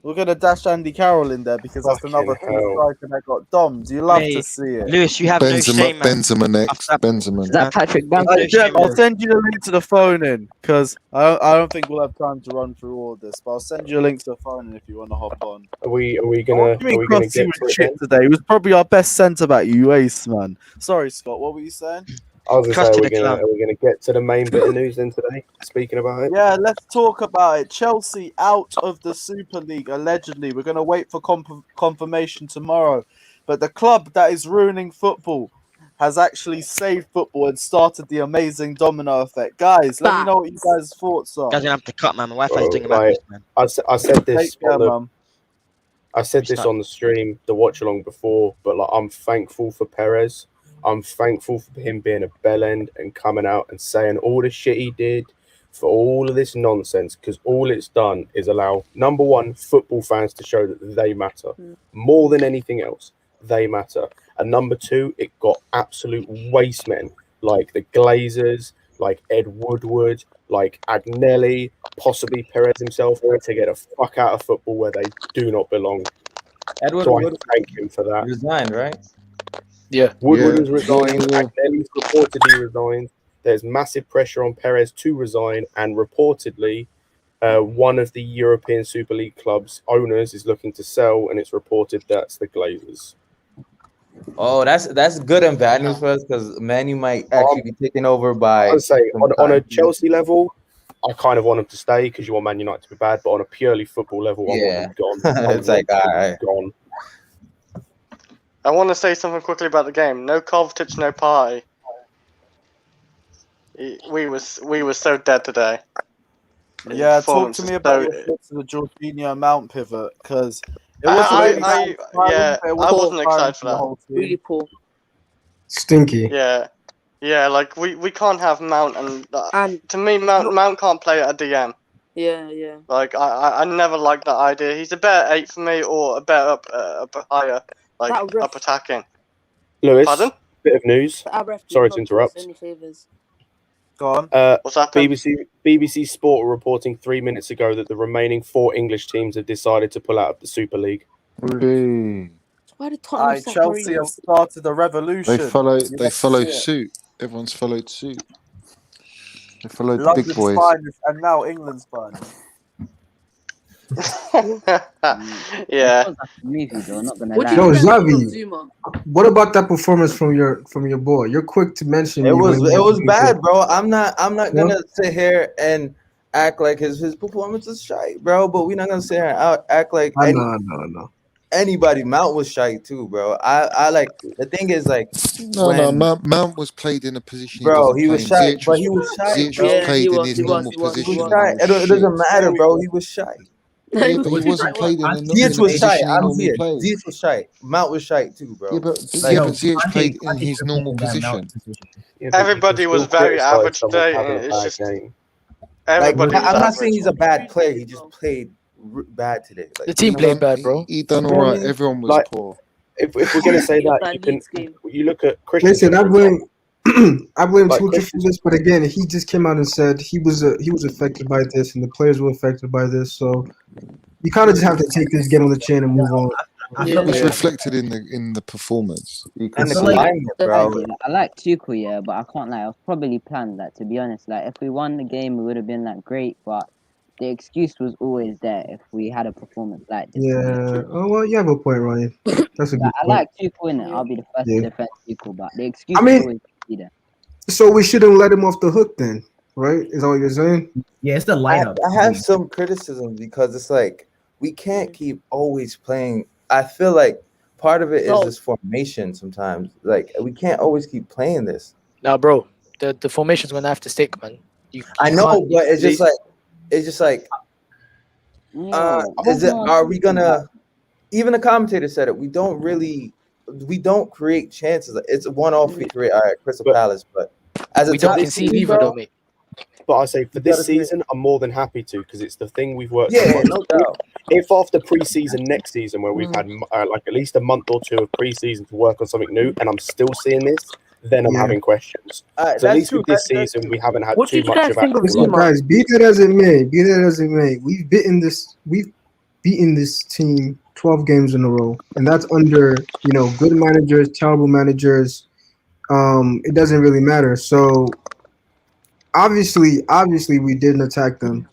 we're gonna dash Andy Carroll in there because that's another fucking two hell. striker that got domed. You love to Mate, see it. Lewis, you have no shame, man. Benzema next. Benzema. Is that Patrick No Bamford? Jem, shame, I'll man. send you the link to the phone in because I don't think we'll have time to run through all this, but I'll send you a link to the phone in if you want to hop on. Are we gonna What do you mean get Crosby to was it shit then? today? He was probably our best centre back, you ace, man. Sorry, Scott, what were you saying? I was gonna say, Trust in are the club. we gonna get to the main bit of news then today? Speaking about it, Yeah, let's talk about it. Chelsea out of the Super League, allegedly. We're going to wait for confirmation tomorrow. But the club that is ruining football has actually saved football and started the amazing domino effect. Guys, let me know what you guys' thoughts are. Guys, gonna have to cut, man. My Wi-Fi's doing a like, man. I said this Take care, on the man. I said this on the stream, the watch along before, but like I'm thankful for Perez. I'm thankful for him being a bellend and coming out and saying all the shit he did for all of this nonsense, because all it's done is allow, number one, football fans to show that they matter more than anything else. They matter. And number two, it got absolute waste men like the Glazers, like Ed Woodward, like Agnelli, possibly Perez himself, to get a fuck out of football where they do not belong. Edward So I Wood thank him for that. resigned, right? Yeah. Woodward Yeah. has resigned. Yeah. Agnelli's reportedly resigned. There's massive pressure on Perez to resign, and reportedly, one of the European Super League clubs' owners is looking to sell, and it's reported that's the Glazers. Oh, that's good and bad news for us because Manu might actually be taken over by. I'd say on a Chelsea level, I kind of want him to stay because you want Man United to be bad, but on a purely football level, I want him gone. It's like, all right. Gone. I want to say something quickly about the game. No Kovacic, no pie. We were so dead today. Yeah, talk to me about your thoughts of the Jorginho Mount pivot, because it wasn't I wasn't excited for that. Really poor. Stinky. Yeah, like we can't have Mount and to me Mount can't play at a DM. Yeah. Like I never liked that idea. He's a better 8 for me, or a better up higher, like up attacking. Lewis, Pardon? bit of news. Sorry to interrupt. Go on. What's happened? BBC Sport were reporting 3 minutes ago that the remaining 4 English teams have decided to pull out of the Super League. Really? Why did Tottenham sack Chelsea Mourinho? have started a revolution. They followed suit. Everyone's followed suit. They followed the big London's boys. finest and now England's finest. Yeah. Yo, Xavi, what about that performance from your boy? You're quick to mention It was bad, bro. I'm not gonna sit here and act like his performance is shite, bro. But we're not gonna sit here and act like No. Anybody. Mount was shite too, bro. I like the thing is like No. Mount was played in a position. Bro, he was shy, but he was shy. Ziyech was played in his normal position. It doesn't matter, bro. He was shy. Yeah, but he wasn't played in a Ziyech was shy. position he I don't normally see it. plays. Ziyech was shy. Mount was shy too, bro. Yeah, but Ziyech played in his normal position. Everybody was very average today. It's just everybody. I'm not saying he's a bad player. He just played bad today. Like, the team played bad, bro. He done all right. Everyone was poor. If we're gonna say that, you look at Christian. Listen, I blame Tuchel for this, but again, he just came out and said he was affected by this, and the players were affected by this. So you kind of just have to take this, get on the chin, and move on. I feel like it's reflected in the performance. And the climate, bro. I like Tuchel, yeah, but I can't lie. I was probably planned that, to be honest. Like, if we won the game, it would have been like great, but the excuse was always there if we had a performance like this. Yeah. Oh well, you have a point, Ryan. That's a good I point. like Tuchel in it. I'll be the first Yeah. to defend Tuchel, but the excuse I mean- will always be there. So we shouldn't let him off the hook then, right? Is that what you're saying? Yeah, it's the lineup. I have some criticism because it's like we can't keep always playing. I feel like part of it is this formation sometimes. Like we can't always keep playing this. Now, bro, the formation's gonna have to stick, man. I know, but it's just like are we gonna? Even the commentator said it. We don't create chances. It's a one-off we create. All right, Crystal Palace, but as a We don't top concede team, either, bro, though, mate. But I say for this season, I'm more than happy to because it's the thing we've worked. Yeah, towards. no doubt. If after pre-season next season, where we've had like at least a month or two of pre-season to work on something new, and I'm still seeing this, then I'm having questions. So at least with this season, we haven't had too much of that. Listen, guys, be that as it may, we've beaten this team 12 games in a row, and that's under good managers, terrible managers. It doesn't really matter. So obviously we didn't attack them,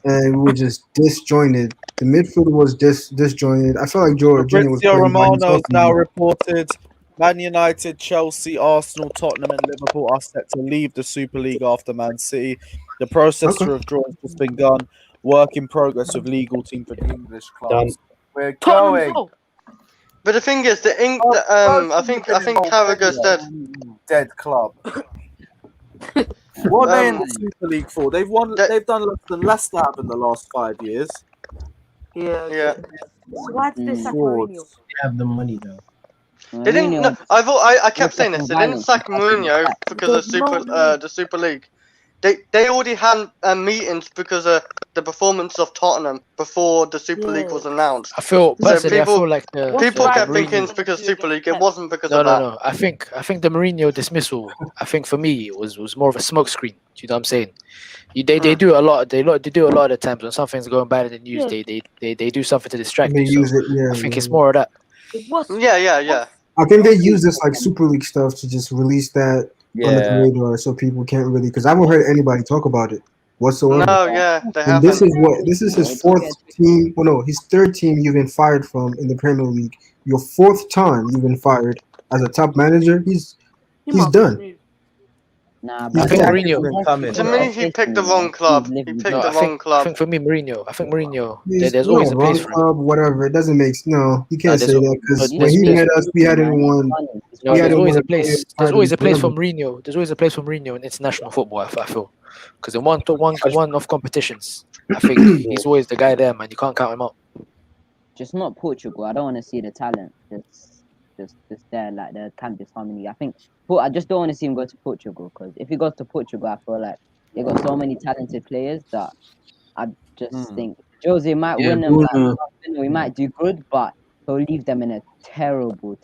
and we were just disjointed. The midfield was disjointed. I felt like Jorginho was Fabrizio playing by Romano's himself. now reported Man United, Chelsea, Arsenal, Tottenham, and Liverpool are set to leave the Super League after Man City. The process to withdraw has just been begun. Work in progress with legal team for the English clubs. We're going. But the thing is, I think Carragher's dead. Dead club. What are they in the Super League for? They've won. They've done less than Leicester have in the last 5 years. Yeah. So why did they sack Frauds. Mourinho? They have the money though. They didn't. No, I kept saying this. They didn't sack Mourinho because of the Super League. They already had meetings because of the performance of Tottenham before the Super League was announced. I feel personally, I feel like people kept thinking it's because of Super League. It wasn't because of that. No. I think the Mourinho dismissal. I think for me it was more of a smokescreen. Do you know what I'm saying? They do a lot. They do a lot of times when something's going bad in the news. They do something to distract They you. use it, I think it's more of that. Yeah. I think they use this like Super League stuff to just release that on the radar, so people can't really. Because I haven't heard anybody talk about it whatsoever. No, yeah, they and haven't. This is his fourth team. Well, no, his third team you've been fired from in the Premier League. Your fourth time you've been fired as a top manager. He's done. Nah, He's I think back. Mourinho. To me, he picked the wrong club. He picked the wrong club. I think for me, Mourinho. He's There's always a wrong place for him. club, whatever. It doesn't make no. You can't there's say al- that because no, when he there's- met us, we hadn't won. No, we there's hadn't always won a place. There's titles always a place for forever. Mourinho. There's always a place for Mourinho in international football. I feel because in one-off competitions, I think he's always the guy there, man. You can't count him out. Just not Portugal. I don't want to see the talent just there, like the camp disharmony. I just don't want to see him go to Portugal because if he goes to Portugal, I feel like they got so many talented players that I just think Jose might win them. Like, he might do good, but he'll leave them in a terrible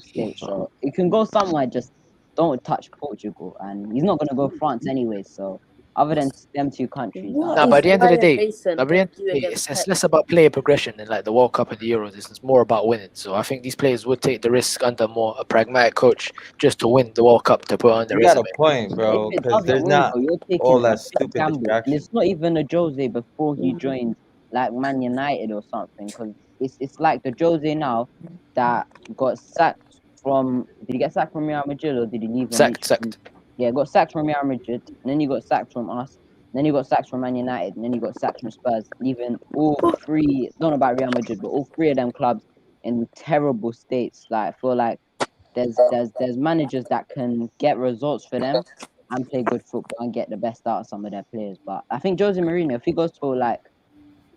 state. So you can go somewhere, just don't touch Portugal, and he's not gonna go France anyway. So other than them two countries, Now, by the end of the day, it's less about player progression in like the World Cup and the Euros. It's more about winning. So I think these players would take the risk under more a pragmatic coach just to win the World Cup to put on the You got resume. a point, bro. If it Because doesn't there's win, not though, you're taking all a that big stupid gamble. And distraction. it's not even a Jose before he joined like Man United or something, because it's like the Jose now that got sacked from. Did he get sacked from Real Madrid or did he leave? Sacked. Yeah, got sacked from Real Madrid, and then he got sacked from us. Then he got sacked from Man United, and then he got sacked from Spurs. Leaving all three, don't know about Real Madrid, but all three of them clubs in terrible states. Like I feel like there's managers that can get results for them and play good football and get the best out of some of their players. But I think Jose Mourinho, if he goes to like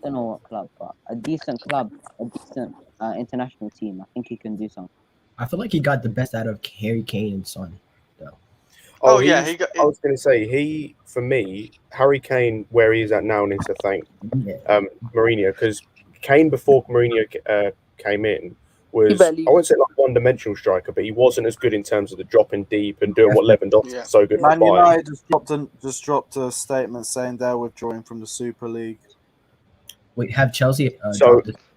I don't know what club, but a decent club, a decent international team, I think he can do something. I feel like he got the best out of Harry Kane and Son, though. Oh yeah, I was going to say for me, Harry Kane, where he is at now, needs to thank Mourinho, because Kane before Mourinho came in was, I wouldn't say like one-dimensional striker, but he wasn't as good in terms of the dropping deep and doing what Lewandowski is so good for Man Bayern. United just dropped a statement saying they're withdrawing from the Super League. Wait, have Chelsea?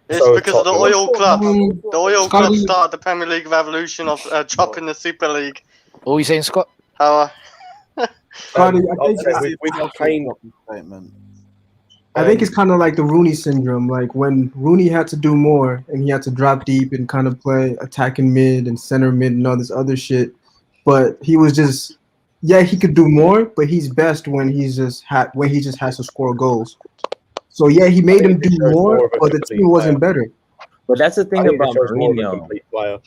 It's So because of the Tottenham. oil club. The oil club Scotty- started the Premier League revolution of dropping the Super League. What were you saying, Scott? How? Scotty, I I'll think say with Kane. I think it's kind of like the Rooney syndrome. Like when Rooney had to do more and he had to drop deep and kind of play attacking mid and center mid and all this other shit. But he was just, yeah, he could do more, but he's best when he just has to score goals. So yeah, he made him do more, but the team wasn't better. But that's the thing I think it about shows more of a Mourinho. complete player.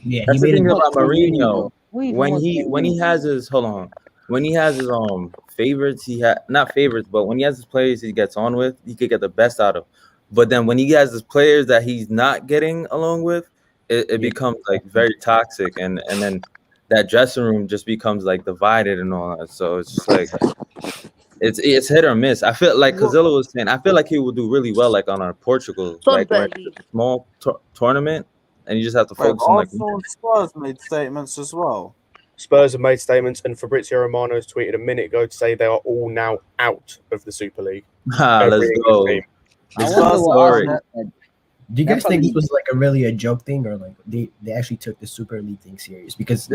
Yeah, That's he the made thing him. about Mourinho. When When he has his when he has his favorites, not favorites, but when he has his players he gets on with, he could get the best out of. But then when he has his players that he's not getting along with, it becomes like very toxic, and then that dressing room just becomes like divided and all that. So it's just like it's hit or miss. I feel like Kazilla was saying, I feel like he will do really well like on our Portugal, like when it's a small tournament, and you just have to focus on like. Arsenal and Spurs made statements as well. Spurs have made statements, and Fabrizio Romano has tweeted a minute ago to say they are all now out of the Super League. Let's go. I wonder what Arsenal said. Do you guys think this was like a joke thing, or like they actually took the Super League thing serious? Because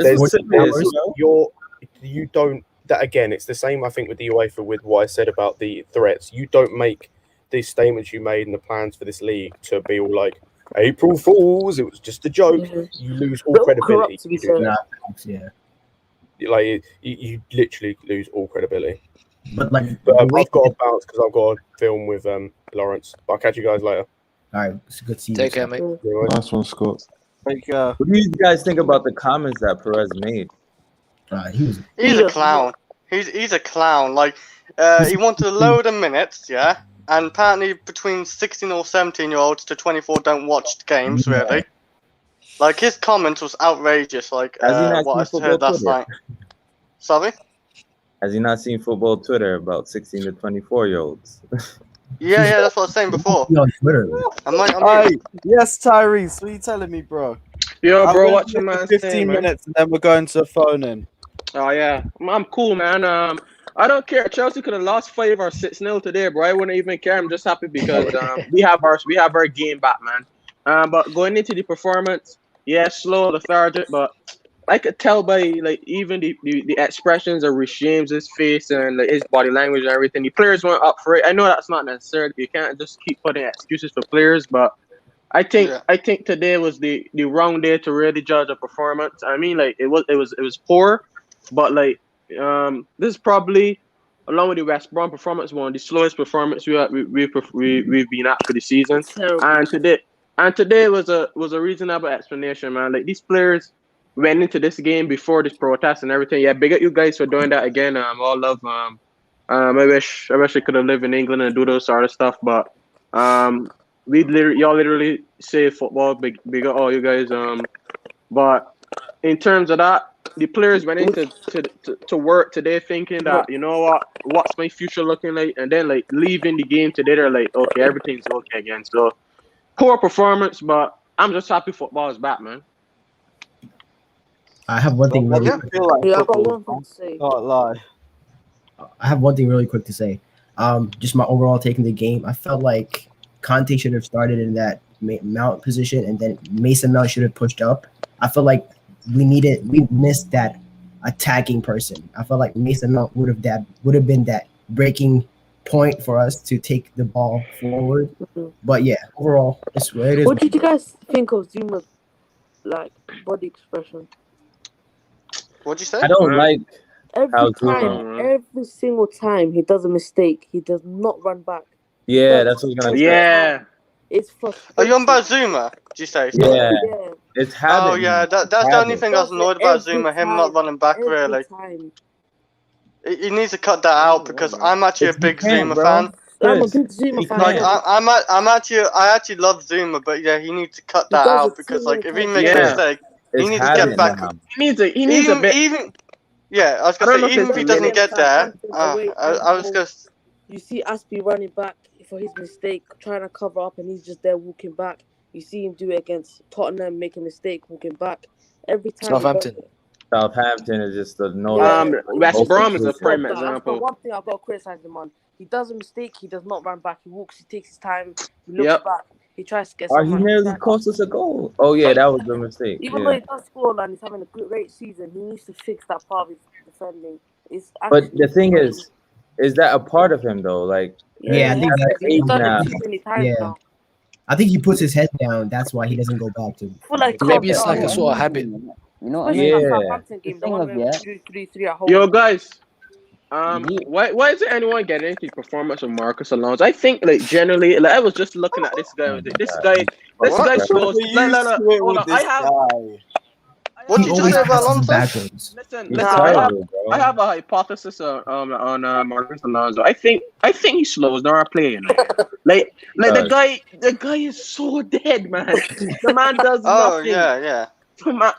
you don't. That again, it's the same. I think with the UEFA, with what I said about the threats, you don't make these statements you made and the plans for this league to be all like April Fools. It was just a joke. You lose all credibility. You do that. Yeah. Like you literally lose all credibility. But like, I've got to bounce because I've got to film with Lawrence. But I'll catch you guys later. All right, it's a good seeing. Take care, mate. Nice one, Scott. Like, what do you guys think about the comments that Perez made? He's a clown. He's a clown. Like he wanted a load of minutes, yeah. And apparently between 16 or 17-year-olds to 24 don't watch games really. Like his comment was outrageous. Like what I heard last night. Sorry. Has he not seen football Twitter about 16 to 24-year-olds? Yeah, that's what I was saying before. Yes, Tyrese, what are you telling me, bro? Yo, I'm bro, gonna what your take man 15 saying, man? minutes and then we're going to the phone in. Oh yeah, I'm cool, man. I don't care. Chelsea could have lost 5 or 6-0 today, bro. I wouldn't even care. I'm just happy because we have our game back, man. But going into the performance, yeah, slow, lethargic, but I could tell by like even the expressions of Rich James's face and like, his body language and everything. The players weren't up for it. I know that's not necessary. You can't just keep putting excuses for players, but I think today was the wrong day to really judge a performance. I mean, like it was poor, but like this is probably along with the West Brom performance one of the slowest performance we've been at for the season. And today was a reasonable explanation, man. Like these players went into this game before this protest and everything. Yeah, big up you guys for doing that again. All love. I wish I could have lived in England and do those sort of stuff, but y'all literally save football. Big up all you guys. But in terms of that, the players went into to work today thinking that, you know what's my future looking like, and then like leaving the game today, they're like, okay, everything's okay again. So poor performance, but I'm just happy football is back, man. I have one thing really quick. I've got one thing to say. Can't lie. I have one thing really quick to say. Just my overall take in the game. I felt like Conte should have started in that Mount position, and then Mason Mount should have pushed up. I feel like we missed that attacking person. I felt like Mason Mount would have been that breaking point for us to take the ball forward. But yeah, overall, it's what it is. What did you guys think of Zuma's like body expression? What'd you say? I don't like every single time he does a mistake, he does not run back. Yeah, that's what I was gonna say. Yeah. It's frustrating. Are you on about Zuma? Did you say? Yeah. It's habit. Oh yeah, that's the only thing I was annoyed about Zuma, him not running back really. He needs to cut that out because I'm actually a big Zuma fan. I'm a big Zuma fan. Like I actually love Zuma, but yeah, he needs to cut that out because like if he makes a mistake, he needs to get back. He needs a bit. Yeah, I was gonna say even if he doesn't get there, I was just. You see Aspie running back for his mistake, trying to cover up, and he's just there walking back. You see him do it against Tottenham, make a mistake, walking back. Every time. Southampton is just a no. West Brom is a prime example. One thing I've got to criticize him on: he does a mistake, he does not run back. He walks, he takes his time, he looks back. He tries to get Or he someone. nearly cost us a goal. Oh yeah, that was a mistake. Even though Yeah. he does score and he's having a great season, he needs to fix that part of his defending. It's But actually the thing crazy. is that a part of him though? Like Yeah, I think at that's that age He's done now. it too many times yeah. now. I think he puts his head down. That's why he doesn't go back to. I feel like he Maybe can't it's be like a arsed. sort of habit. You know what I Especially mean? that Yeah. Southampton game, the thing one of, where we yeah. drew 3-3 at home. Yo, guys. You- Why isn't anyone getting into the performance of Marcus Alonso? I think like generally, like I was just looking at this guy. This guy shows. Hold on. What He did you just always say about passes him Alonso? backwards. Listen. He's I terrible, bro. have a hypothesis on Marcus Alonso. I think he slows down our play. You know? like the guy is so dead, man. The man does Oh nothing. yeah.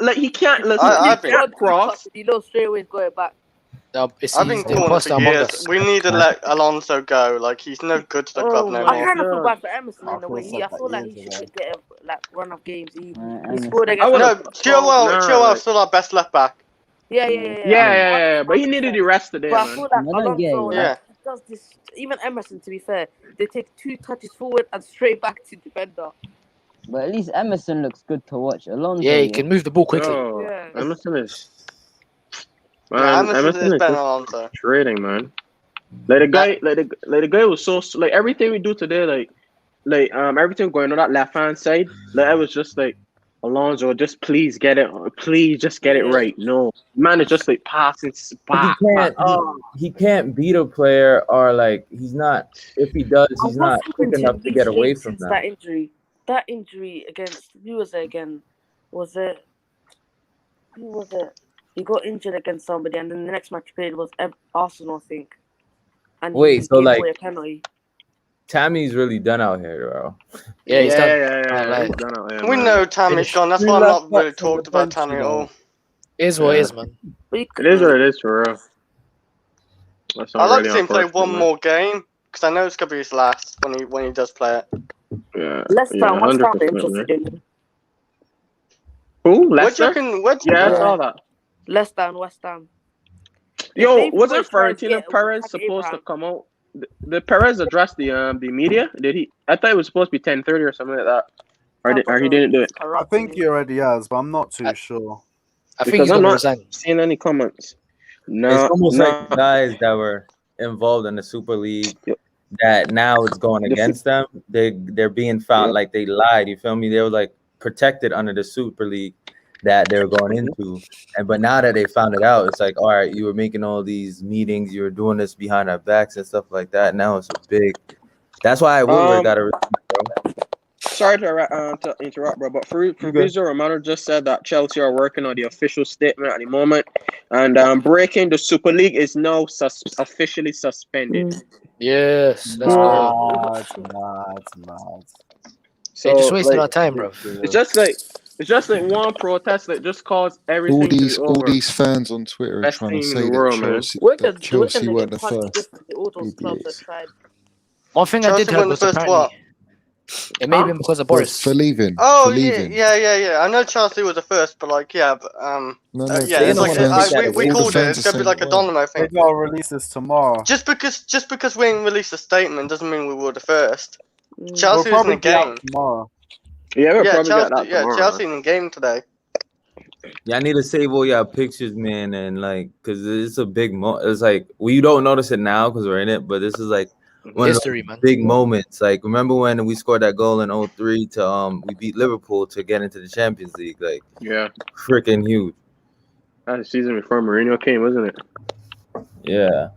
Like he can't listen. I've He been can't cross. You know straight away he's going back. I've been calling it for years. We need to let Alonso go. Like he's no good to the club no I more. kind of feel bad for Emerson in a way. I feel like he should get a run of games. He scored I against. would've- Chilwell's still our best left back. Yeah. But he needed the rest today, But I man. feel like Alonso, Yeah. like, he does this. Even Emerson, to be fair, they take 2 touches forward and straight back to defender. But at least Emerson looks good to watch. Alonso. Yeah, he can move the ball quickly. Oh, Emerson is. Yeah, Man, Emerson is better than just Alonso. trading, man. Like the guy was so like everything we do today, everything going on that left hand side. Like I was just like, Alonso, just please get it, please just get it right. No, man is just like passing. He can't beat a player, or like he's not. If he does, he's not quick enough to get away from that. That injury against who was it again? Who was it? He got injured against somebody, and then the next match he played was Arsenal, I think. And Wait, he so gave like away a penalty. Tammy's really done out here, bro. Yeah, he's done. Yeah, he's done out here. We know Tammy's gone. That's why I'm not really talked about Tammy at all. It is what it is, man. It is what it is for real. I'd like to see him play one more game because I know it's gonna be his last when he does play it. Yeah, Leicester, what's that 100%, interested in? Who? Leicester? Yeah, I saw that. Leicester and West Ham. Yo, wasn't Florentino Perez supposed to come out? Did Perez address the media? Did he? I thought it was supposed to be 10:30 or something like that. Or he didn't do it. I think he already has, but I'm not too sure. I think he's I'm gonna not resign. seeing any comments. No, It's almost like guys that were involved in the Super League that now it's going against them. They're being found like they lied. You feel me? They were like protected under the Super League that they were going into, but now that they found it out, it's like, all right, you were making all these meetings, you were doing this behind our backs and stuff like that. Now it's a big. That's why Woodward got to. Sorry to interrupt, bro, but Fabrizio Romano just said that Chelsea are working on the official statement at the moment, and breaking the Super League is now officially suspended. Yes, that's mad. So they just wasted like, our time, bro. It's just like one protest that just caused everything all these fans on Twitter are Best trying to team in say the world, that Chelsea weren't the first. One thing I did Chelsea heard weren't was the first apparently what? it may have been because of Boris. For leaving. Oh for leaving. yeah. I know Chelsea was the first, but like No, yeah, it's like we called it. It's gonna be like a domino thing. They gotta release this tomorrow. Just because we didn't release a statement doesn't mean we were the first. Chelsea We'll was in the probably be out game. tomorrow. Yeah, we'll probably Chelsea, get that tomorrow. Chelsea in the game today. Yeah, I need to save all your pictures, man, and like, cause it's a big It's like we don't notice it now because we're in it, but this is like one history, of those man. big moments. Like, remember when we scored that goal in 2003 to we beat Liverpool to get into the Champions League? Like, yeah, freaking huge. That's the season before Mourinho came, wasn't it? Yeah.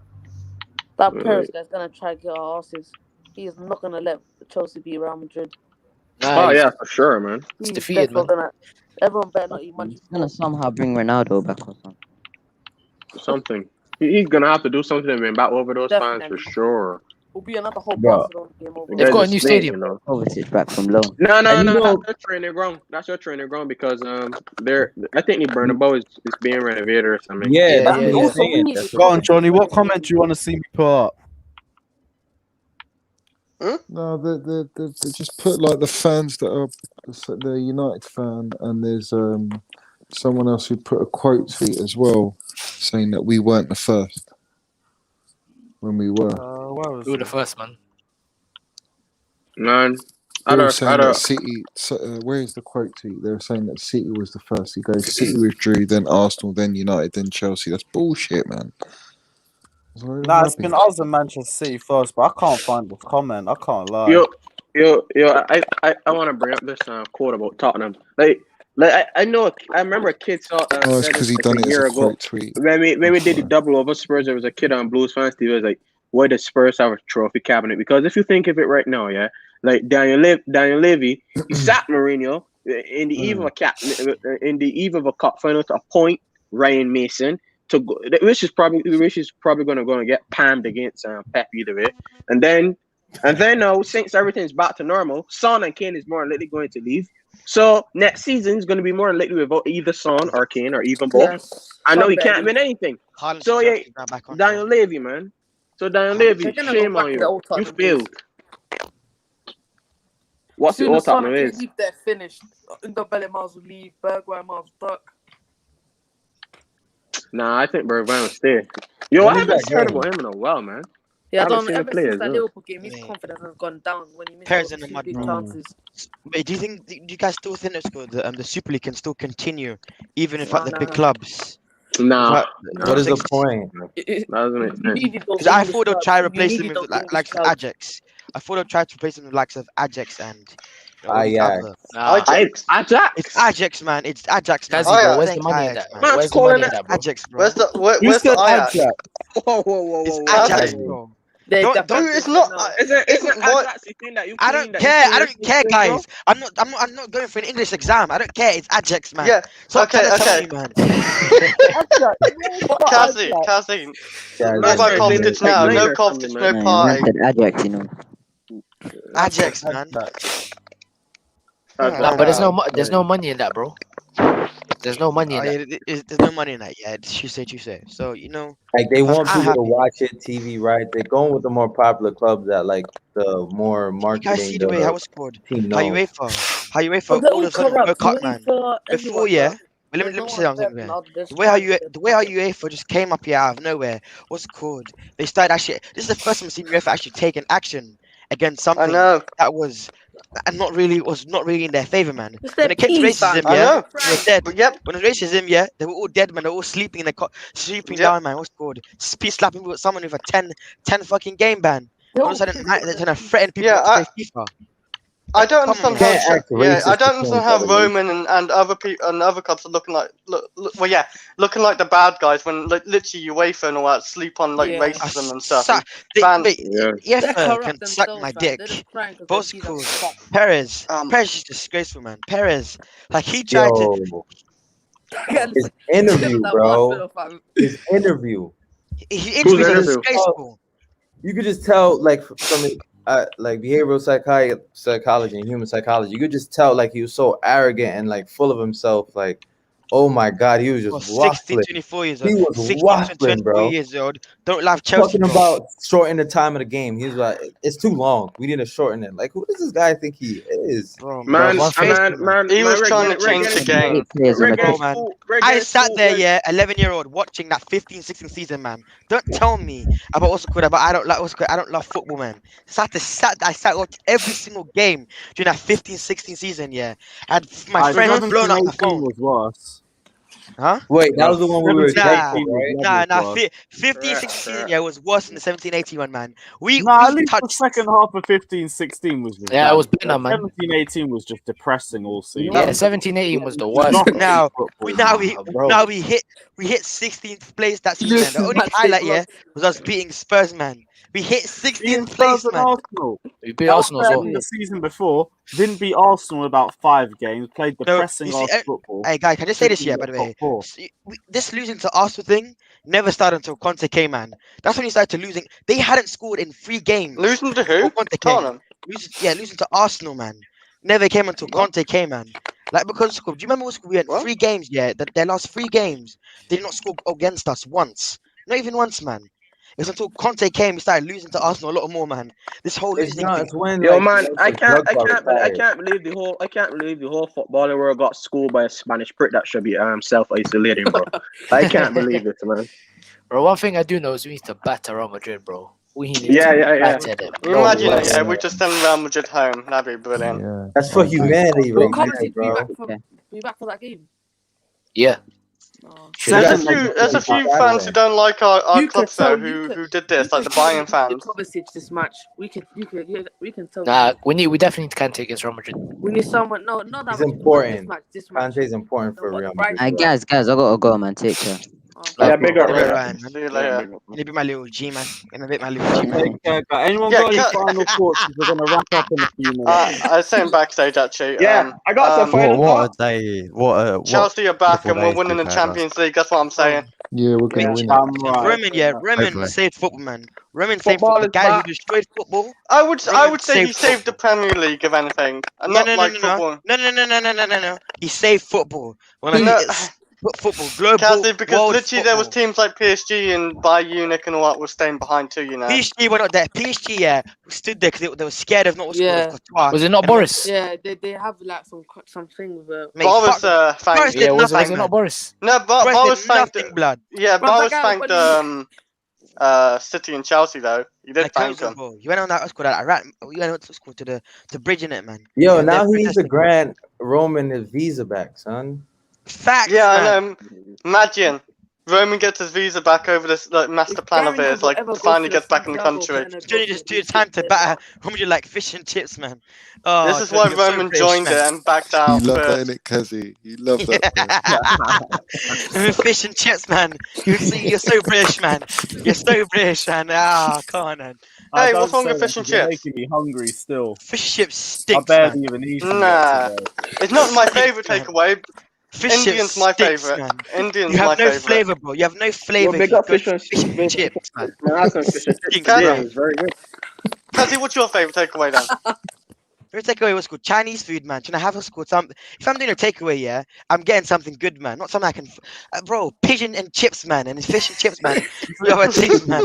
That Perez guy's gonna try to get our asses. He is not gonna let Chelsea beat Real Madrid. Oh yeah, for sure, man. He's defeated, definitely man. Everyone better not eat much. He's gonna somehow bring Ronaldo back or something. Something. He's gonna have to do something to win back over those fans for sure. Will be another whole Bro. Barcelona game over. They've got a new stadium. You know. Kovacic back from loan. No, And you know- that's your training ground. That's your training ground because I think the Bernabeu is being renovated or something. Yeah, that's yeah, what yeah. I'm saying. That's Go on, Johnny. What comment do you want to see me put up? No, they just put like the fans that are the United fan, and there's someone else who put a quote tweet as well, saying that we weren't the first when we were. Where was We were it? the first, man. Man, They were saying that City. Where is the quote tweet? They were saying that City was the first. He goes, City withdrew, then Arsenal, then United, then Chelsea. That's bullshit, man. Nah, it's been us and Manchester City first, but I can't find this comment. I can't lie. Yo, I want to bring up this quote about Tottenham. I know, I remember a kid saw it's because he done it as a quote tweet. When we did the double over Spurs, there was a kid on Blues fans TV was like, why does Spurs have a trophy cabinet? Because if you think of it right now, yeah, like Daniel Levy, he sacked Mourinho in the eve of a cup final to appoint Ryan Mason to go, which is probably going to get panned against Pep either way, and then now since everything's back to normal, Son and Kane is more than likely going to leave. So next season is going to be more than likely without either Son or Kane or even both. Yes. I know he can't win anything. So yeah, Daniel Levy, man. So Daniel Levy, shame on you. You failed. What's the old Tottenham is? Leave, they're finished. Ndobele might as well leave. Bergwijn might as well duck. Nah, I think Bergwijn will stay. Yo, I haven't heard about him in a while, man. Yeah, I don't know. Ever since that Liverpool game, his confidence has gone down when he missed in the mud, big chances. Wait, do you guys still think the Super League can still continue even if at the big clubs? No. What is the point? Because I thought they'll try to replace them with like Ajax. I thought they'll try to replace them with likes of Ajax and. Ajax. It's Ajax, man. It's Ajax. Man. Where's the money in that? Where's the money in that, bro? Ajax, bro. Where's the Ajax? Whoa. It's Ajax, bro. It's not. I don't care. I don't care, guys. I'm not going for an English exam. I don't care. It's Ajax, man. Yeah. Okay. Man. Cassie. No confidence now. No confidence. No pie. Ajax, you know. Ajax, man. But there's no money in that, bro. There's no money in that. There's no money in that. Yeah, Tuesday. So like they want people to watch it, TV, right? They're going with the more popular clubs that like the more marketing. You guys see the way how it's scored. How UEFA all of a sudden woke up, man. Before, yeah. Let me say something. The way how UEFA just came up here out of nowhere. What's it called? They started actually. This is the first time I've seen UEFA actually taking action against something that was not really in their favor, man. When it came to racism, they were dead. Yep. When it was racism, they were all dead, man. They were all sleeping in sleeping down, man. What's it called? Slapping with someone with a 10 fucking game ban. All of a sudden, they're trying to threaten people to play FIFA. I don't understand how Roman and other people and other clubs are looking like looking like the bad guys when literally UEFA and all that sleep on racism and stuff. UEFA can suck my dick. What's it called? Perez. Perez is disgraceful, man. Perez, like he tried to. His interview, bro. His interview. His interview is disgraceful. You could just tell, like from like behavioral psychology and human psychology, you could just tell like he was so arrogant and like full of himself, like oh my god, he was just 16, 24 years old. He was waffling, bro. Years old. Don't laugh, Chelsea. Talking about shortening the time of the game. He's like, it's too long. We need to shorten it. Like, who does this guy think he is? Man, he was trying to change the game. I sat there, 11-year-old, watching that 15-16 season, man. Don't tell me about what's called about I don't love football, man. I sat watching every single game during that 15-16 season, yeah. And my friend blown up the phone. Was worse. Huh? Wait, that was the one we were taking, right? Nah. 15-16 was worse than the 17-18 one, man. At least the second half of 15-16 was just it was better, man. 17-18 was just depressing all season. Yeah, 17-18 was the worst. we hit 16th place that season. The only highlight was us beating Spurs, man. We hit 16th place, man. Arsenal. We beat Arsenal as well. The season before, didn't beat Arsenal in about 5 games. Played depressing football. Hey, guys, can I just say this here, by the way? This losing to Arsenal thing never started until Conte came, man. That's when he started to losing. They hadn't scored in 3 games. Losing to who? Tottenham. Losing to Arsenal, man. Never came until Conte came, man. Like, because, do you remember we had 3 games, their last 3 games, they did not score against us once. Not even once, man. It's until Conte came, we started losing to Arsenal a lot more, man. This whole losing thing. Yo, man, I can't believe the whole footballing world got schooled by a Spanish prick that should be self-isolating, bro. I can't believe it, man. Bro, one thing I do know is we need to batter Real Madrid, bro. We need Yeah, to yeah, yeah. batter them. Imagine No it, yeah, worse. we just send Real Madrid home. That'd be brilliant. Yeah. That's for humanity Will right there, Kovacic be bro. back for that game? Yeah. No. There's a few fans who don't like our You could clubs though tell. who did this, like the Bayern fans. Kovacic this match. We can tell. Nah, we definitely need Kante against Real Madrid. We need someone. No, not that He's much. important. This match. Kante's important for Real Madrid. Hey, guys, I gotta go, man. Take care. Yeah, big up, big Ryan, up. man. See you later. Let me be my little G, man. Let me be my little G, man. Take care, guys. Anyone Yeah, got any can- final thoughts? 'Cause we're gonna wrap up in a few minutes. I was saying backstage actually. Yeah, I got some final What thoughts. are they? What? Chelsea are back couple and we're days winning the we've had us. Champions League. That's what I'm saying. Yeah, we're gonna win it. Roman Hopefully. saved football, man. Roman saved Football football. The is guy who back. destroyed football. I would say he saved saved the Premier League of anything, and No, not no, no, like no, football. no. He saved football. When I No. football, global, Cassie, because world literally there was teams like PSG and Bayern Munich and all that were staying behind too, you know. PSG were not there. PSG, yeah, stood there because they were scared of not scoring. Yeah. Was it not Boris? Yeah, they have like something with Mate, Boris Boris thanked. did Yeah, was nothing, it not man. Boris? No, Boris Boris did thanked. nothing, blood. Yeah, Bro, Boris that guy- thanked City and Chelsea though. He did Like, thank Cozy, them. bro. You went on that. What's called that? You went on what's called to bridging it, man. Yo, Yeah, now they're he's the protesting. Grand Roman his visa back, son. Facts, Yeah, man. I know. Imagine Roman gets his visa back over this master plan of Gary his, Neville like ever go finally to the gets back in the Santiago country. Bernabeu Johnny just do time to batter. How would you like fish and chips, man? Oh, This is why Johnny, you're so Roman British, joined man. it and backed You out love that, first. innit, Kazi? You love that. Fish and chips, man. You're so British, man. You're so British, man. Ah, come on, man. Hey, Don't what's wrong say with that, fish and 'cause you're chips? making me hungry still. Fish and chips I stinks, barely man. even eat them Nah, yet today. it's not my favorite man. takeaway. Fish and Indian's chips my stinks, favorite. man. Indian's You my have no favorite. flavor, bro. You have no Yo, flavor. big You up go fish and chips, man. Man, that's some fish and chips. Stinks, Kazi, bro. It's very good. Kazi, what's your favorite takeaway then? Your takeaway what's called Chinese food, man. Can I have what's called some? If I'm doing a takeaway, yeah, I'm getting something good, man. Not something I can, bro. Pigeon and chips, man, and fish and chips, man. Three other things, man.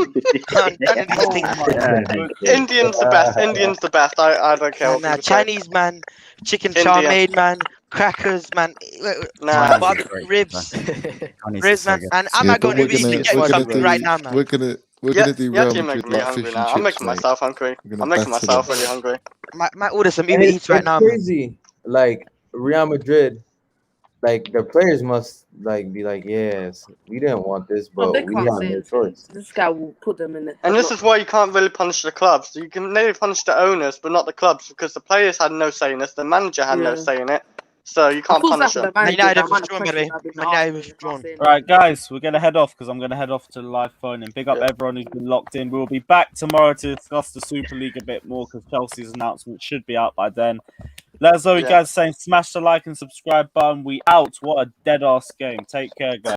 I'm done with these things, man. Indian's the best. Indian's the best. I don't care what Nah, people say. Chinese, man. Chicken chow Indian. mein, man. Crackers, man. Nah. Barbecue ribs, ribs, man. And I Yeah, might go but and Uber Eats to get me something right now, man. we're gonna Yeah, do you're Real actually Madrid making me like hungry fish now. and I'm chips, making mate. myself hungry. We're gonna I'm making batter myself them. really hungry. Might order some And Uber Eats right now, man. crazy. Like Real Madrid, like the players must like be like, yes, we didn't want this, Well, but they we can't have say no anything. choice. This guy will put them in the. And this is why you can't really punish the clubs. You can maybe punish the owners, but not the clubs, because the players had no say in this. The manager had no Yeah. say in it, so you can't punish them. Man United have withdrawn, by the way. Man United have withdrawn. Right, guys, we're going to head off because I'm going to head off to live phone and big up everyone who's been locked in. We'll be back tomorrow to discuss the Super League a bit more because Chelsea's announcement should be out by then. Let us know what you guys are saying. Smash the like and subscribe button. We out. What a dead ass game. Take care, guys.